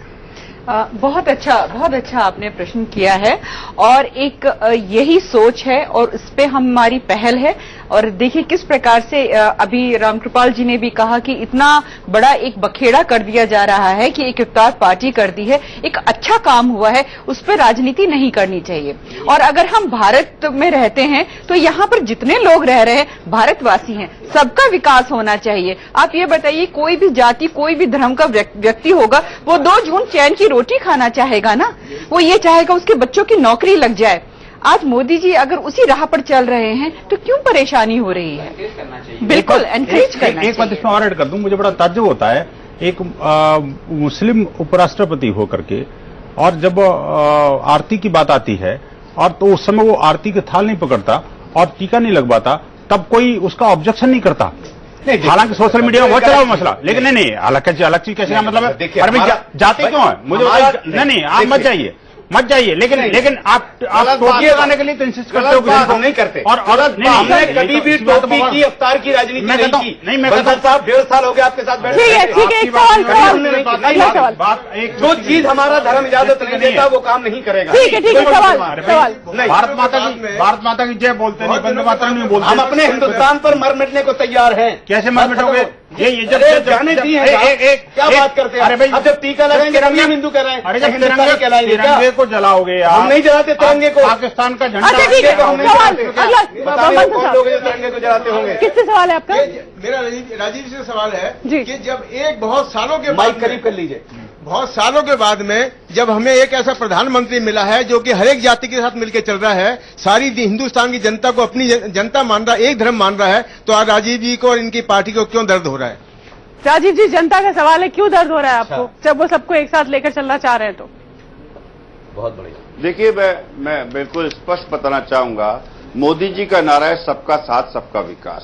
Speaker 11: बहुत अच्छा आपने प्रश्न किया है और एक यही सोच है और इस पे हमारी पहल है। और देखिए किस प्रकार से अभी रामकृपाल जी ने भी कहा कि इतना बड़ा एक बखेड़ा कर दिया जा रहा है कि एक इफ्तार पार्टी कर दी है, एक अच्छा काम हुआ है, उस पर राजनीति नहीं करनी चाहिए। और अगर हम भारत में रहते हैं तो यहाँ पर जितने लोग रह रहे हैं भारतवासी हैं, सबका विकास होना चाहिए। आप ये बताइए, कोई भी जाति कोई भी धर्म का व्यक्ति होगा, वो 2 जून चैन की रोटी खाना चाहेगा ना, वो ये चाहेगा उसके बच्चों की नौकरी लग जाए। आज मोदी जी अगर उसी राह पर चल रहे हैं तो क्यों परेशानी हो रही है? बिल्कुल एनकरेज करना चाहिए।
Speaker 10: एक बात इसमें और ऐड कर दूं, मुझे बड़ा ताज्जुब होता है, एक मुस्लिम उपराष्ट्रपति होकर के और जब आरती की बात आती है और तो उस समय वो आरती के थाल नहीं पकड़ता और टीका नहीं लगवाता, तब कोई उसका ऑब्जेक्शन नहीं करता। हालांकि सोशल मीडिया में बहुत चला हुआ मसला, लेकिन नहीं अलग चीज कैसे मतलब है? अरे भाई जाते क्यों है? मुझे नहीं आप मत जाइए, लेकिन आप टोपी लगाने के लिए तो इंसिस्ट करते हो,
Speaker 7: हम नहीं करते।
Speaker 10: और
Speaker 7: हमने कभी भी टोपी की अफ्तार की राजनीति नहीं की।
Speaker 10: नहीं, मैं कहता हूं साहब 1.5 साल हो गया आपके साथ बैठे।
Speaker 1: ठीक है, एक सवाल।
Speaker 7: जो चीज हमारा धर्म इजाजत नहीं देता वो काम नहीं करेगा।
Speaker 1: ठीक है, सवाल।
Speaker 10: भारत माता की जय बोलते नहीं, वंदे मातरम नहीं बोलते।
Speaker 7: हम अपने हिंदुस्तान पर मर मिटने को तैयार हैं।
Speaker 10: कैसे मर मिटोगे? ये जब
Speaker 7: जाने दी है क्या बात करते हैं?
Speaker 10: अरे भाई
Speaker 7: अब जब टीका लगाएंगे हम हिंदू कह रहे हैं।
Speaker 10: अरे जब तिरंगे को जलाओगे,
Speaker 7: हम नहीं जलाते तिरंगे को।
Speaker 10: पाकिस्तान का झंडा
Speaker 1: अच्छा ठीक है,
Speaker 7: तिरंगे को जलाते होंगे।
Speaker 1: किससे सवाल है आपका?
Speaker 14: मेरा राजीव से सवाल है
Speaker 1: जी।
Speaker 14: कि जब एक बहुत सालों के
Speaker 7: माइक करीब कर लीजिए,
Speaker 14: बहुत सालों के बाद में जब हमें एक ऐसा प्रधानमंत्री मिला है जो कि हर एक जाति के साथ मिलकर चल रहा है, सारी हिंदुस्तान की जनता को अपनी जनता मान रहा है, एक धर्म मान रहा है, तो आज राजीव जी को और इनकी पार्टी को क्यों दर्द हो रहा है?
Speaker 1: राजीव जी, जनता का सवाल है, क्यों दर्द हो रहा है आपको जब वो सबको एक साथ लेकर चलना चाह रहे हैं? तो
Speaker 9: बहुत बढ़िया। देखिए, मैं बिल्कुल स्पष्ट बताना चाहूंगा, मोदी जी का नारा है सबका साथ सबका विकास।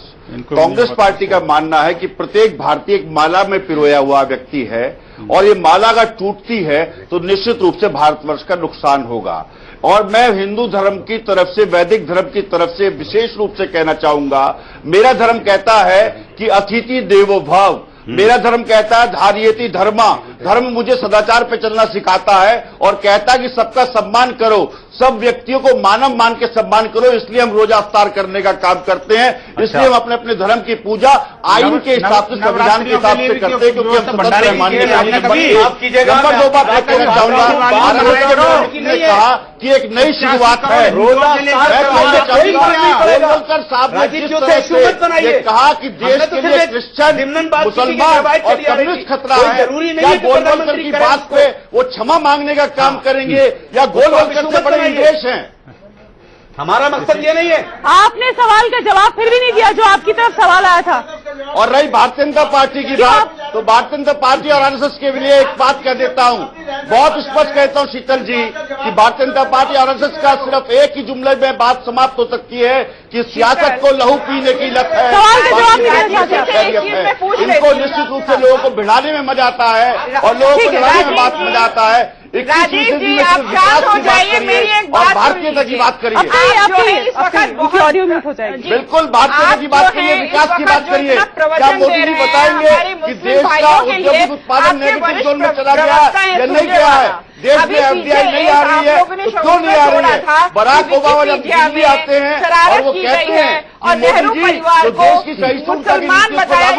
Speaker 9: कांग्रेस पार्टी का मानना है कि प्रत्येक भारतीय एक माला में पिरोया हुआ व्यक्ति है और ये माला अगर टूटती है तो निश्चित रूप से भारतवर्ष का नुकसान होगा। और मैं हिंदू धर्म की तरफ से, वैदिक धर्म की तरफ से विशेष रूप से कहना चाहूंगा, मेरा धर्म कहता है कि अतिथि देवो भव। मेरा धर्म कहता है धार्येति धर्मा। धर्म मुझे सदाचार पे चलना सिखाता है और कहता है कि सबका सम्मान करो, सब व्यक्तियों को मानव मान के सम्मान करो। इसलिए हम रोजा अफ्तार करने का काम करते हैं। इसलिए हम अपने अपने धर्म की पूजा आइन के हिसाब से, संविधान के हिसाब से करते हैं, क्योंकि हम स्वतंत्र हैं। माननीय आप कीजिएगा, नंबर 2 बात कहना चाहूंगा, ने कहा कि एक नई शुरुआत है। रोजा साहब ने जिस तरह से ये कहा कि देश के लिए क्रिश्चियन, मुसलमान और कम्युनिस्ट खतरा है, क्या गोलवलकर की बात पे वो क्षमा मांगने का काम करेंगे या गोलवलकर से बड़े देश हैं?
Speaker 7: हमारा मकसद ये नहीं है।
Speaker 1: आपने सवाल का जवाब फिर भी नहीं दिया जो आपकी तरफ सवाल आया था।
Speaker 9: और रही भारतीय जनता पार्टी की बात, तो भारतीय जनता पार्टी और आरएसएस के लिए एक बात कह देता हूं, बहुत स्पष्ट कहता हूं शीतल जी, कि भारतीय जनता पार्टी और आरएसएस का सिर्फ एक ही जुमले में बात समाप्त हो सकती है कि सियासत को लहू पीने की लत है, इनको निश्चित रूप से लोगों को भिड़ाने में मजा आता है और लोगों को लड़ाने में मजा आता है।
Speaker 11: राजीव जी, आप शांत हो जाइए, मेरी एक बात
Speaker 9: भारतीयता की बात करिए। बिल्कुल भारतीयता की बात करिए, विकास की बात करिए। क्या मोदी जी बताएंगे कि देश का औद्योगिक उत्पादन नेगेटिव जोन में चला गया या नहीं गया है? देश में एफडीआई नहीं आ रही है तो क्यों नहीं आ रही है? बराक ओबामा जब दिल्ली आते हैं और वो कहते हैं
Speaker 11: और नेहरू परिवार को मुसलमान बताया,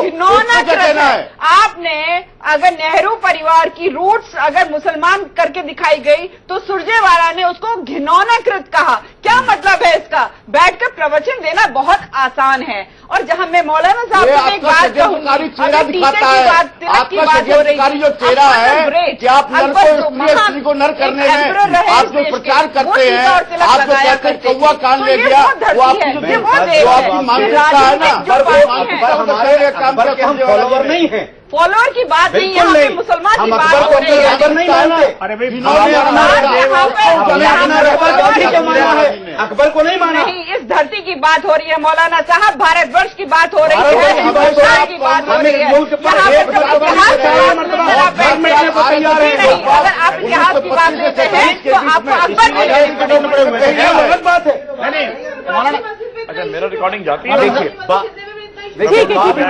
Speaker 11: घिनौना कहना है। आपने अगर नेहरू परिवार की रूट्स अगर मुसलमान करके दिखाई गई तो सुरजेवाला ने उसको घिनौना कृत कहा। क्या मतलब है इसका? बैठकर प्रवचन देना बहुत आसान है। और जहां मैं मौलाना साहब को एक बात कहूंगी,
Speaker 9: चेहरा दिखाता है आपका षड्यंत्रकारी जो चेहरा है कि आप नर को स्त्री को नर करने में आप जो प्रचार करते हैं, आप जो कहते हैं कौवा कान ले लिया, वो आपकी मानसिकता है ना, काम करके हम फॉलोवर नहीं है।
Speaker 11: फॉलोअर की बात नहीं है, यहाँ पे मुसलमान की बात हो रही है।
Speaker 9: अकबर को नहीं माना।
Speaker 11: नहीं, इस धरती की बात हो रही है मौलाना साहब, भारतवर्ष की बात हो रही है, हिंदुस्तान की बात हो रही है। अगर आप इतिहास की बात लेते हैं तो आपको अकबर
Speaker 9: बात है।
Speaker 8: अच्छा, मेरा रिकॉर्डिंग जाती है।
Speaker 9: देखिए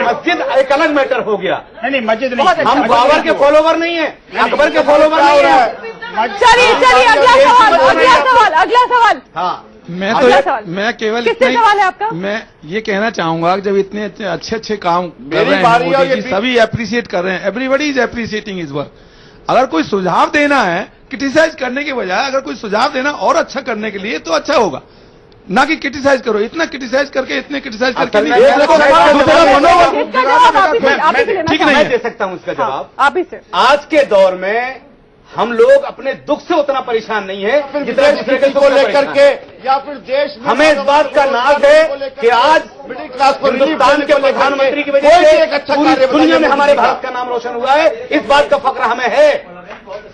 Speaker 9: मस्जिद एक अलग मैटर हो गया।
Speaker 10: नहीं मस्जिद नहीं,
Speaker 9: हम बाबर के फॉलोवर नहीं है, अकबर के फॉलोवर नहीं है।
Speaker 1: चलिए अगला सवाल।
Speaker 15: हाँ,
Speaker 1: मैं
Speaker 15: केवल
Speaker 1: किससे सवाल है आपका?
Speaker 15: मैं ये कहना चाहूंगा कि जब इतने अच्छे काम कर रहे हैं मोदी जी, सभी अप्रिशिएट कर रहे हैं, everybody is appreciating his work. अगर कोई सुझाव देना है क्रिटिसाइज करने के बजाय, अगर कोई सुझाव देना और अच्छा करने के लिए, तो अच्छा होगा, ना कि क्रिटिसाइज करो। इतना क्रिटिसाइज करके ठीक नहीं
Speaker 7: मैं दे सकता हूं इसका जवाब।
Speaker 1: आप ही से।
Speaker 7: आज के दौर में हम लोग अपने दुख से उतना परेशान नहीं है जितना दूसरे के को लेकर के,
Speaker 9: या फिर देश में
Speaker 7: हमें इस बात का नाज है कि आज
Speaker 9: मिडिल क्लास को
Speaker 7: हिंदुस्तान के प्रधानमंत्री की वजह से पूरी दुनिया में हमारे भारत का नाम रोशन हुआ है। इस बात का फख्र हमें है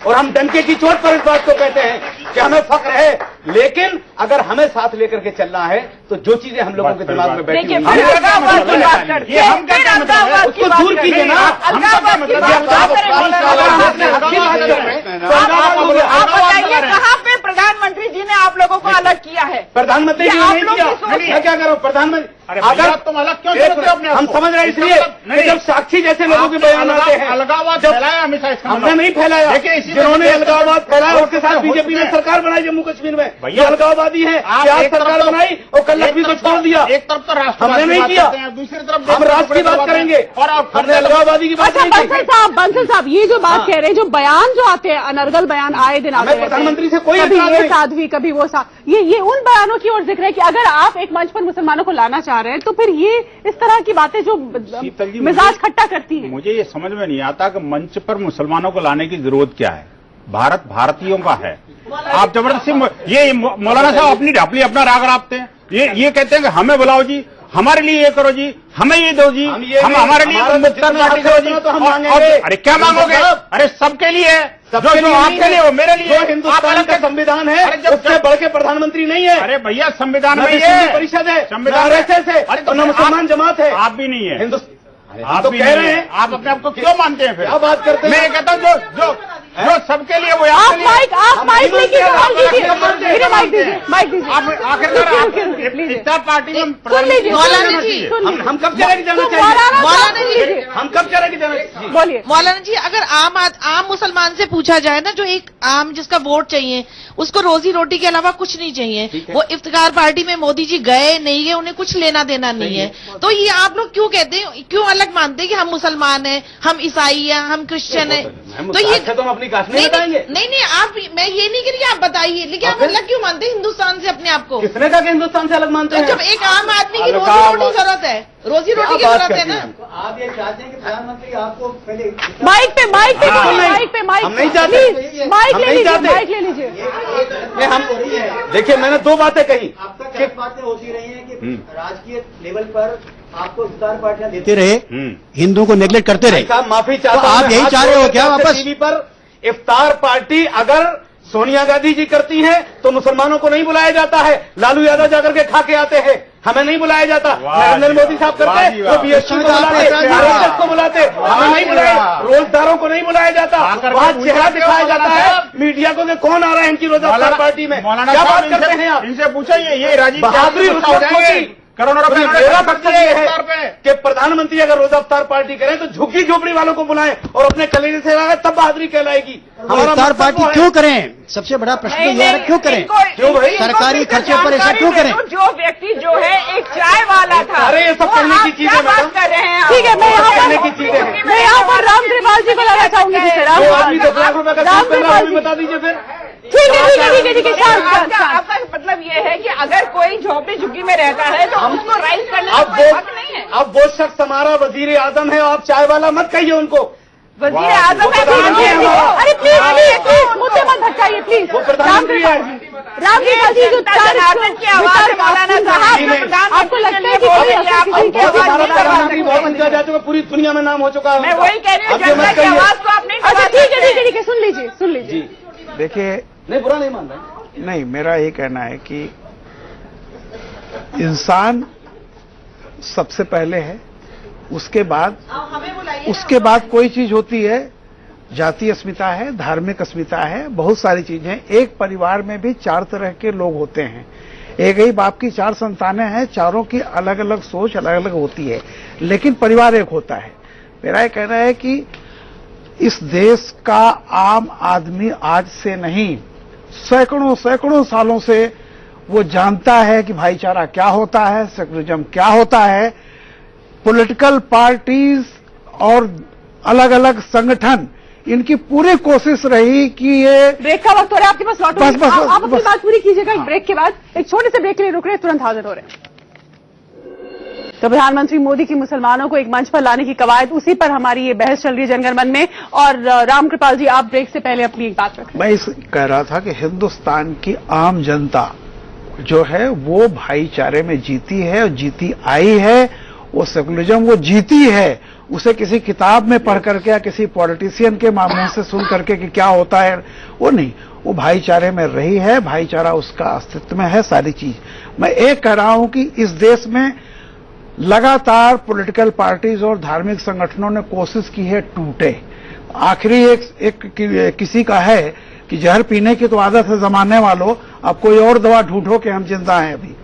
Speaker 7: और हम डंके की चोट पर इस बात को कहते हैं कि हमें फख्र है। लेकिन अगर हमें साथ लेकर के चलना है तो जो चीजें हम लोगों के दिमाग में बैठी हुई हैं उसको दूर कीजिए ना।
Speaker 11: आप बताइए कहाँ पे प्रधानमंत्री जी ने आप लोगों को अलग किया है?
Speaker 7: प्रधानमंत्री जी ने नहीं किया। मैं क्या करूं? प्रधानमंत्री
Speaker 10: अगर तुम अलग क्यों करते हो अपने?
Speaker 7: हम समझ रहे हैं इसलिए जब साक्षी जैसे लोगों के बयान आते हैं,
Speaker 10: अलगाववाद फैलाया हमेशा,
Speaker 7: हमने नहीं फैलाया। जिन्होंने अलगाववाद फैलाया उसके साथ बीजेपी ने सरकार बनाई जम्मू कश्मीर में। भैया अलगाववादी है, आज सरकार बनाई और कल लखवी को छोड़ दिया।
Speaker 10: एक तरफ तो राष्ट्र
Speaker 7: हमने नहीं किया,
Speaker 10: दूसरी तरफ
Speaker 7: हम राष्ट्र की बात करेंगे और हमने अलगाववादी की बात नहीं की।
Speaker 1: बंसल साहब ये जो बात कह रहे हैं, जो बयान जो आते हैं, अनर्गल बयान आए दिन आते हैं,
Speaker 7: प्रधानमंत्री से कोई
Speaker 1: कभी ये साध्वी कभी वो ये उन बयानों की ओर जिक्र है कि अगर आप एक मंच पर मुसलमानों को लाना चाह रहे हैं तो फिर ये इस तरह की बातें जो मिजाज खट्टा करती हैं।
Speaker 10: मुझे ये समझ में नहीं आता कि मंच पर मुसलमानों को लाने की जरूरत क्या है। भारत भारतीयों का है। आप जबरदस्ती ये मौलाना साहब अपना राग रापते हैं। ये कहते हैं कि हमें बुलाओ जी, हमारे लिए ये करो जी, हमें ये दो जी, हम हमारे लिए अरे क्या मांगोगे? अरे सबके लिए, जो आपके लिए वो मेरे लिए।
Speaker 7: हिंदुस्तान का संविधान है, उससे बढ़ के प्रधानमंत्री नहीं है।
Speaker 10: अरे भैया संविधान में
Speaker 7: परिषद है,
Speaker 10: संविधान
Speaker 7: है, मुसलमान जमात है।
Speaker 10: आप भी नहीं है।
Speaker 7: आप तो कह रहे हैं,
Speaker 10: आप अपने आप को क्यों मानते हैं? फिर
Speaker 7: क्या बात करते हैं?
Speaker 10: मैं कहता हूँ जो सबके लिए वो
Speaker 1: आप माइक लेके माइक दीजिए।
Speaker 10: आखिरकार इफ्तार पार्टी में
Speaker 11: मौलाना जी
Speaker 7: हम कब कह रहे कि जाना चाहिए?
Speaker 11: मौलाना जी
Speaker 7: हम कब कह रहे कि जाना चाहिए?
Speaker 1: बोलिए
Speaker 16: मौलाना जी, अगर आम मुसलमान से पूछा जाए ना, जो एक आम जिसका वोट चाहिए, उसको रोजी रोटी के अलावा कुछ नहीं चाहिए, वो इफ्तार पार्टी में मोदी जी गए नहीं गए उन्हें कुछ लेना देना नहीं है, तो ये आप लोग क्यों कहते हैं, क्यों अलग मानते हैं कि हम मुसलमान हैं, हम ईसाई हैं, हम क्रिश्चियन हैं? तो ये नहीं आप, मैं ये नहीं कह रही, आप बताइए, लेकिन आप अलग क्यों मानते हैं हिंदुस्तान से अपने आप को?
Speaker 7: किसने कहा कि हिंदुस्तान से अलग मानते हैं?
Speaker 16: जब एक आम आदमी की रोजी रोटी की जरूरत है, रोजी रोटी की जरूरत है ना।
Speaker 12: आप ये चाहते हैं कि प्रधानमंत्री आपको पहले
Speaker 1: माइक पे
Speaker 7: हम नहीं चाहते,
Speaker 1: माइक ले लीजिए।
Speaker 7: हम देखिए, मैंने दो बातें कही।
Speaker 12: अब तक एक बातें होती रही हैं कि राजकीय लेवल पर आपको इफ्तार पार्टियां देते रहे, हिंदुओं को नेग्लेक्ट करते रहे।
Speaker 7: माफी चाहता हूं,
Speaker 12: आप यही चाह रहे हो क्या वापस?
Speaker 7: टीवी पर इफ्तार पार्टी अगर सोनिया गांधी जी करती हैं तो मुसलमानों को नहीं बुलाया जाता है, लालू यादव जाकर के खा के आते हैं, हमें नहीं बुलाया जाता। नरेंद्र मोदी साहब करते वो बीएसपी को बुलाते, आरएसएस को बुलाते, हमें नहीं बुलाया। रोजगारों को नहीं बुलाया जाता, वहाँ चेहरा दिखाया जाता है मीडिया को कि कौन आ रहा है इनकी रोजगार पार्टी में। क्या बात करते हैं आप?
Speaker 10: इनसे पूछा ये राजीव
Speaker 7: बहादुरी करोड़ों रुपए। मेरा मकसद ये है कि प्रधानमंत्री अगर रोजा इफ्तार पार्टी करें तो झुग्गी झोपड़ी वालों को बुलाएं और अपने कलेजे से लगाए, तब बहादुरी कहलाएगी।
Speaker 12: इफ्तार पार्टी क्यों करें? सबसे बड़ा प्रश्न ये है, क्यों करें?
Speaker 7: क्यों भाई?
Speaker 12: सरकारी खर्चे पर ऐसा क्यों करें?
Speaker 11: जो व्यक्ति जो है एक चाय वाला था,
Speaker 7: अरे ये सब कहने की चीजें मैडम,
Speaker 1: ठीक है, मैं यहाँ पर राम कृपाल जी को लाना चाहूंगी।
Speaker 7: ₹10 लाख का बता दीजिए फिर।
Speaker 1: ठीक है।
Speaker 11: आपका मतलब ये है कि अगर कोई झोपड़ी झुग्गी में रहता है तो उसको राइज करने का कोई हक नहीं है।
Speaker 7: अब वो शख्स हमारा वजीर आजम है, आप चाय वाला मत कहिए उनको।
Speaker 11: वजीर आजम है।
Speaker 1: अरे प्लीज मुद्दे मत भटकाइए प्लीज।
Speaker 7: प्रधानमंत्री है
Speaker 1: राम कृपाल जी, जो
Speaker 11: जनार्दन की आवाज है मौलाना साहब,
Speaker 1: आपको लगता है कि
Speaker 7: पूरी दुनिया में नाम हो चुका है।
Speaker 11: मैं वही कह रही हूँ, जनता की आवाज को आप नहीं।
Speaker 1: अच्छा ठीक है, सुन लीजिए।
Speaker 6: देखिए,
Speaker 7: नहीं बुरा नहीं मान रहा,
Speaker 6: नहीं, मेरा ये कहना है कि इंसान सबसे पहले है, उसके बाद कोई चीज होती है, जातीय अस्मिता है, धार्मिक अस्मिता है, बहुत सारी चीजें। एक परिवार में भी 4 तरह के लोग होते हैं। एक ही बाप की 4 संतानें हैं, चारों की अलग अलग सोच अलग अलग होती है, लेकिन परिवार एक होता है। मेरा ये कहना है कि इस देश का आम आदमी आज से नहीं, सैकड़ों सालों से वो जानता है कि भाईचारा क्या होता है, सेकुलरिज्म क्या होता है। पॉलिटिकल पार्टीज और अलग अलग संगठन, इनकी पूरी कोशिश रही कि ये
Speaker 1: ब्रेक का वक्त हो रहा है, आपके पास लौटो। आप अपनी बात पूरी कीजिएगा। एक ब्रेक के बाद, एक छोटे से ब्रेक के लिए रुक रहे हैं, तुरंत हाजिर हो रहे हैं। तो प्रधानमंत्री मोदी की मुसलमानों को एक मंच पर लाने की कवायद, उसी पर हमारी ये बहस चल रही है जनगण मन में। और राम कृपाल जी, आप ब्रेक से पहले अपनी एक बात रखें।
Speaker 6: मैं कह रहा था कि हिंदुस्तान की आम जनता जो है वो भाईचारे में जीती है और जीती आई है। वो सेकुलरिज्म वो जीती है, उसे किसी किताब में पढ़ करके या किसी पॉलिटिशियन के मामले से सुन करके कि क्या होता है, वो नहीं, वो भाईचारे में रही है, भाईचारा उसका अस्तित्व में है, सारी चीज। मैं एक कह रहा हूं कि इस देश में लगातार पॉलिटिकल पार्टीज और धार्मिक संगठनों ने कोशिश की है टूटे। आखिरी एक किसी का है कि जहर पीने की तो आदत है जमाने वालों, अब कोई और दवा ढूंढो कि हम जिंदा हैं अभी।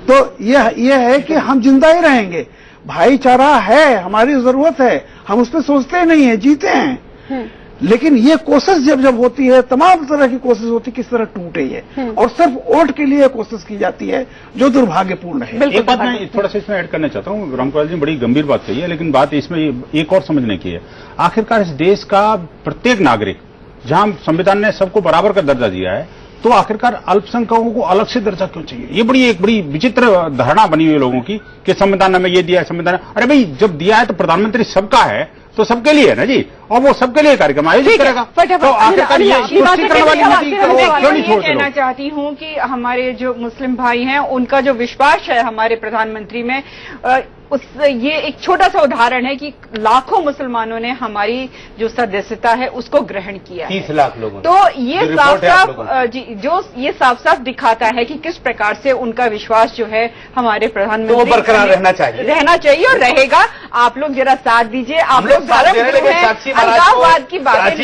Speaker 6: तो यह है कि हम जिंदा ही रहेंगे, भाईचारा है, हमारी जरूरत है, हम उस पर सोचते नहीं है, जीते हैं। लेकिन ये कोशिश जब होती है, तमाम तरह की कोशिश होती है किस तरह टूटे ये, और सिर्फ वोट के लिए कोशिश की जाती है, जो दुर्भाग्यपूर्ण है।
Speaker 10: एक बात मैं थोड़ा सा इसमें ऐड करना चाहता हूँ। रामकृपाल जी ने बड़ी गंभीर बात कही है, लेकिन बात इसमें एक और समझने की है। आखिरकार इस देश का प्रत्येक नागरिक, जहां संविधान ने सबको बराबर का दर्जा दिया है, तो आखिरकार अल्पसंख्यकों को अलग से दर्जा क्यों चाहिए? ये एक बड़ी विचित्र धारणा बनी हुई है लोगों की कि संविधान में ये दिया है, संविधान। अरे भाई, जब दिया है तो प्रधानमंत्री सबका है, तो सबके लिए है ना जी, और वो सबके लिए कार्यक्रम आयोजित करेगा। तो आखिरकार ये तुष्टिकरण वाली नीति क्यों नहीं छोड़ते?
Speaker 11: कहना चाहती हूँ कि हमारे जो मुस्लिम भाई हैं, उनका जो विश्वास है हमारे प्रधानमंत्री में, ये एक छोटा सा उदाहरण है कि लाखों मुसलमानों ने हमारी जो सदस्यता है उसको ग्रहण किया
Speaker 7: 30 लाख लोगों।
Speaker 11: तो ये साफ साफ दिखाता है कि किस प्रकार से उनका विश्वास जो है हमारे प्रधानमंत्री
Speaker 7: तो बरकरार रहना चाहिए
Speaker 11: और रहेगा। आप लोग जरा साथ दीजिए, आप लोग अलगाववाद की बातें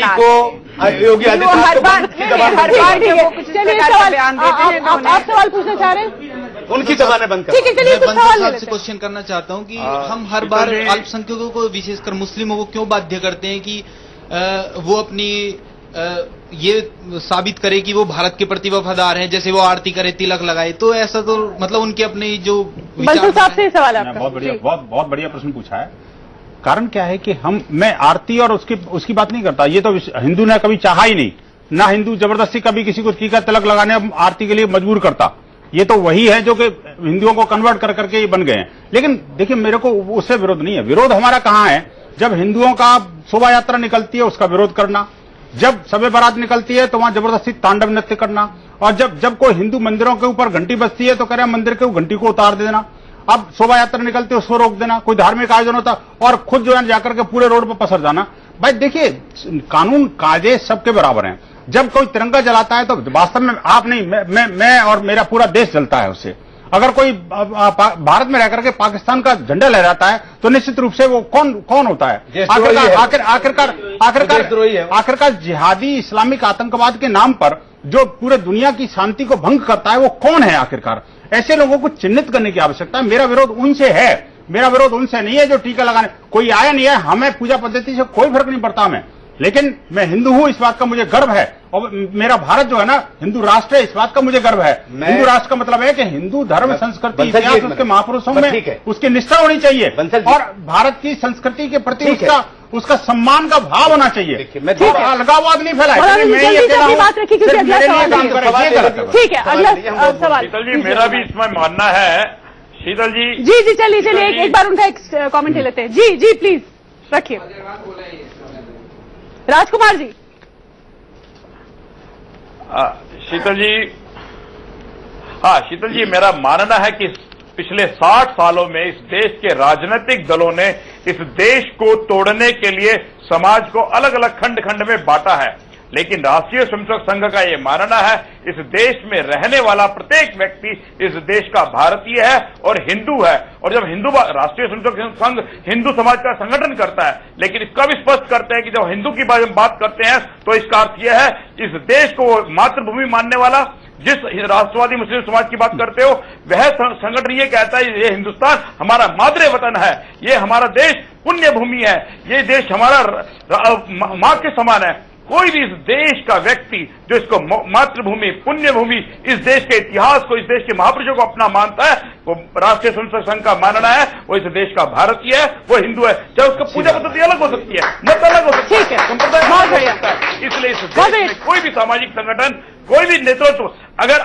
Speaker 7: योगी
Speaker 11: हर बार कुछ बयान देते हैं।
Speaker 1: आप सवाल पूछना चाह रहे हैं?
Speaker 7: उनकी जबानें बंद कर।
Speaker 1: ठीक है, चलिए कुछ सवाल ले लेते हैं।
Speaker 17: क्वेश्चन करना चाहता हूं कि हम हर बार अल्पसंख्यकों को, विशेषकर मुस्लिमों को क्यों बाध्य करते हैं कि वो अपनी ये साबित करे कि वो भारत के प्रति वफादार हैं, जैसे वो आरती करे, तिलक लगाए। तो ऐसा तो मतलब उनके अपने जो
Speaker 1: बंसल साहब से सवाल आपका।
Speaker 10: बहुत बढ़िया प्रश्न पूछा है। कारण क्या है कि मैं आरती और उसकी बात नहीं करता। ये तो हिंदू ने कभी चाहा ही नहीं, ना हिंदू जबरदस्ती कभी किसी को टीका तिलक लगाने आरती के लिए मजबूर करता। ये तो वही है जो कि हिंदुओं को कन्वर्ट कर करके ये बन गए हैं। लेकिन देखिए, मेरे को उससे विरोध नहीं है। विरोध हमारा कहां है? जब हिंदुओं का शोभा यात्रा निकलती है उसका विरोध करना, जब शब बारात निकलती है तो वहां जबरदस्ती तांडव नृत्य करना, और जब कोई हिंदू मंदिरों के ऊपर घंटी बजती है तो कह रहे हैं मंदिर के घंटी को उतार देना। अब शोभा यात्रा निकलती है उसको रोक देना, कोई धार्मिक आयोजन होता और खुद जो है जाकर के पूरे रोड पर पसर जाना। भाई देखिए, कानून कायदे सबके बराबर हैं। जब कोई तिरंगा जलाता है तो वास्तव में आप नहीं, मैं और मेरा पूरा देश जलता है उससे। अगर कोई भारत में रहकर के पाकिस्तान का झंडा लहराता है तो निश्चित रूप से वो कौन होता है? आखिरकार जिहादी इस्लामिक आतंकवाद के नाम पर जो पूरे दुनिया की शांति को भंग करता है वो कौन है? आखिरकार ऐसे लोगों को चिन्हित करने की आवश्यकता है। मेरा विरोध उनसे है, मेरा विरोध उनसे नहीं है जो टीका लगाने। कोई आया नहीं है, हमें पूजा पद्धति से कोई फर्क नहीं पड़ता हमें, लेकिन मैं हिंदू हूं इस बात का मुझे गर्व है, और मेरा भारत जो है ना हिंदू राष्ट्र है इस बात का मुझे गर्व है। हिंदू राष्ट्र का मतलब है कि हिंदू धर्म, संस्कृति, इतिहास उसके महापुरुषों में उसकी निष्ठा होनी चाहिए, और भारत की संस्कृति के प्रति उसका सम्मान का भाव होना चाहिए। अलगाववाद नहीं फैलाए।
Speaker 1: बात रखी क्योंकि अगला सवाल ठीक है। अगला सवाल
Speaker 8: शीतल जी, मेरा भी इसमें मानना है। शीतल जी
Speaker 1: जी चलिए एक बार उनका एक कमेंट ले लेते हैं। जी प्लीज रखिए। राजकुमार जी।
Speaker 8: शीतल जी, हाँ शीतल जी, मेरा मानना है कि पिछले 60 सालों में इस देश के राजनीतिक दलों ने इस देश को तोड़ने के लिए समाज को अलग अलग खंड खंड में बांटा है, लेकिन राष्ट्रीय स्वयंसेवक संघ का यह मानना है इस देश में रहने वाला प्रत्येक व्यक्ति इस देश का भारतीय है और हिंदू है। और जब राष्ट्रीय स्वयंसेवक संघ हिंदू समाज का संगठन करता है, लेकिन इसका भी स्पष्ट करते हैं कि जब हिंदू की बात करते हैं तो इसका अर्थ यह है इस देश को मातृभूमि मानने वाला, जिस राष्ट्रवादी मुस्लिम समाज की बात करते हो, वह संगठन ये कहता है ये हिंदुस्तान हमारा मातृ वतन है, ये हमारा देश पुण्य भूमि है, ये देश हमारा मां के समान है। कोई भी इस देश का व्यक्ति जो इसको मातृभूमि, पुण्य भूमि, इस देश के इतिहास को, इस देश के महापुरुषों को अपना मानता है, वो राष्ट्रीय स्वयंसेवक संघ का मानना है वो इस देश का भारतीय है, वो हिंदू है। चाहे उसका पूजा पद्धति अलग हो सकती है, मत अलग हो सकती है, संप्रदाय अलग हो सकता है। इसलिए इस देश में कोई भी सामाजिक संगठन, कोई भी नेतृत्व अगर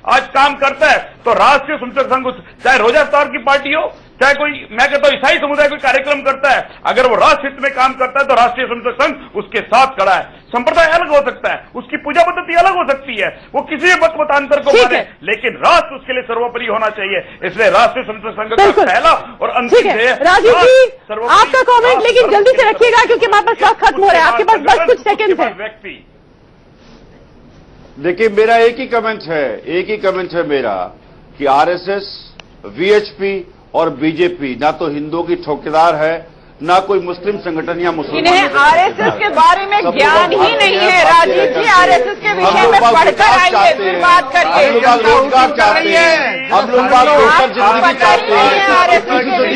Speaker 8: आज काम करता है तो राष्ट्रीय स्वयंसेवक संघ, चाहे रोजा अफ्तार की पार्टी हो, चाहे कोई, मैं कहता हूं ईसाई समुदाय कोई कार्यक्रम करता है, अगर वो राष्ट्र हित में काम करता है तो राष्ट्रीय स्वयंसेवक संघ उसके साथ खड़ा है। संप्रदाय अलग हो सकता है, उसकी पूजा पद्धति अलग हो सकती है, वो किसी भी मतांतर को माने, लेकिन राष्ट्र उसके लिए सर्वोपरि होना चाहिए। इसलिए राष्ट्रीय स्वयंसेवक संघ का पहला और अंतिम ध्येय।
Speaker 1: राजीव जी, आपका कमेंट लेकिन जल्दी से रखिएगा क्योंकि हमारे पास वक्त खत्म हो रहा है, आपके पास बस कुछ सेकंड है।
Speaker 8: व्यक्ति
Speaker 9: देखिए, मेरा एक ही कमेंट है मेरा कि आरएसएस, वीएचपी और बीजेपी ना तो हिंदुओं की ठोकेदार है, ना कोई मुस्लिम संगठन या मुसलमान।
Speaker 11: इन्हें आरएसएस के बारे में ज्ञान ही नहीं है। राजीव जी, आरएसएस के विषय में पढ़कर आइए, फिर बात करिए।
Speaker 9: हम लोग रोजगार चाहते हैं, हम लोग बेहतर जिंदगी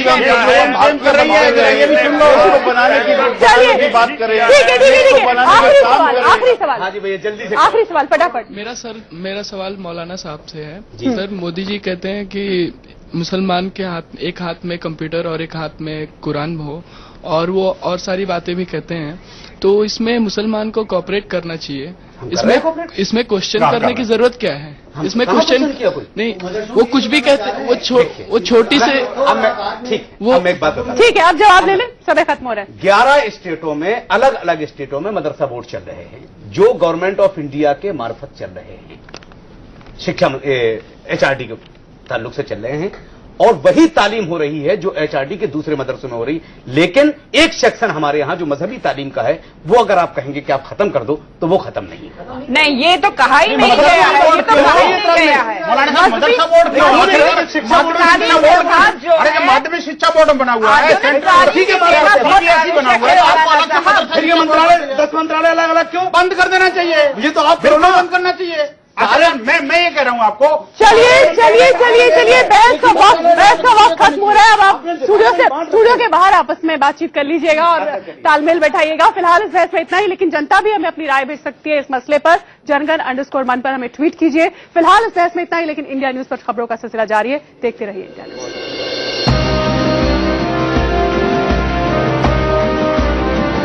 Speaker 9: चाहते हैं, बात कर रही है, ये भी सुन लो, बनाने की बात करें।
Speaker 1: आखिरी सवाल। हाँ जी भैया, जल्दी से आखिरी सवाल फटाफट।
Speaker 18: मेरा सवाल मौलाना साहब से है। सर, मोदी जी कहते हैं कि मुसलमान के एक हाथ में कंप्यूटर और एक हाथ में कुरान हो, और वो और सारी बातें भी कहते हैं, तो इसमें मुसलमान को कोऑपरेट करना चाहिए। इसमें क्वेश्चन करने की जरूरत क्या है? इसमें क्वेश्चन नहीं, वो कुछ भी कहते, वो छोटी से
Speaker 1: ठीक है, आप जवाब ले लें, समय खत्म हो रहा है।
Speaker 7: 11 स्टेटों में, अलग अलग स्टेटों में मदरसा बोर्ड चल रहे हैं जो गवर्नमेंट ऑफ इंडिया के मार्फत चल रहे हैं, शिक्षा एचआरडी के ताल्लुक से चल रहे हैं, और वही तालीम हो रही है जो एचआरडी के दूसरे मदरसों में हो रही। लेकिन एक सेक्शन हमारे यहां जो मजहबी तालीम का है, वो अगर आप कहेंगे कि आप खत्म कर दो तो वो खत्म नहीं है।
Speaker 11: नहीं, ये तो कहा ही नहीं गया है, ये तो कहा ही नहीं गया है।
Speaker 10: मदरसा बोर्ड शिक्षा बोर्ड माध्यमिक शिक्षा बोर्ड बना हुआ है, सीबीएसई बना हुआ है, आपको अलग से मंत्रालय, 10 मंत्रालय अलग अलग क्यों? बंद कर देना चाहिए, ये तो आप दोनों बंद करना चाहिए। अरे मैं ये कह रहा हूँ आपको।
Speaker 1: चलिए, बहस का वक्त खत्म हो रहा है। अब आप स्टूडियो के बाहर आपस में बातचीत कर लीजिएगा और तालमेल बैठाइएगा। फिलहाल इस बहस में इतना ही, लेकिन जनता भी हमें अपनी राय भेज सकती है इस मसले पर। जनगण_मन पर हमें ट्वीट कीजिए। फिलहाल इस बहस में इतना ही, लेकिन इंडिया न्यूज पर खबरों का सिलसिला जारी है, देखते रहिए इंडिया न्यूज।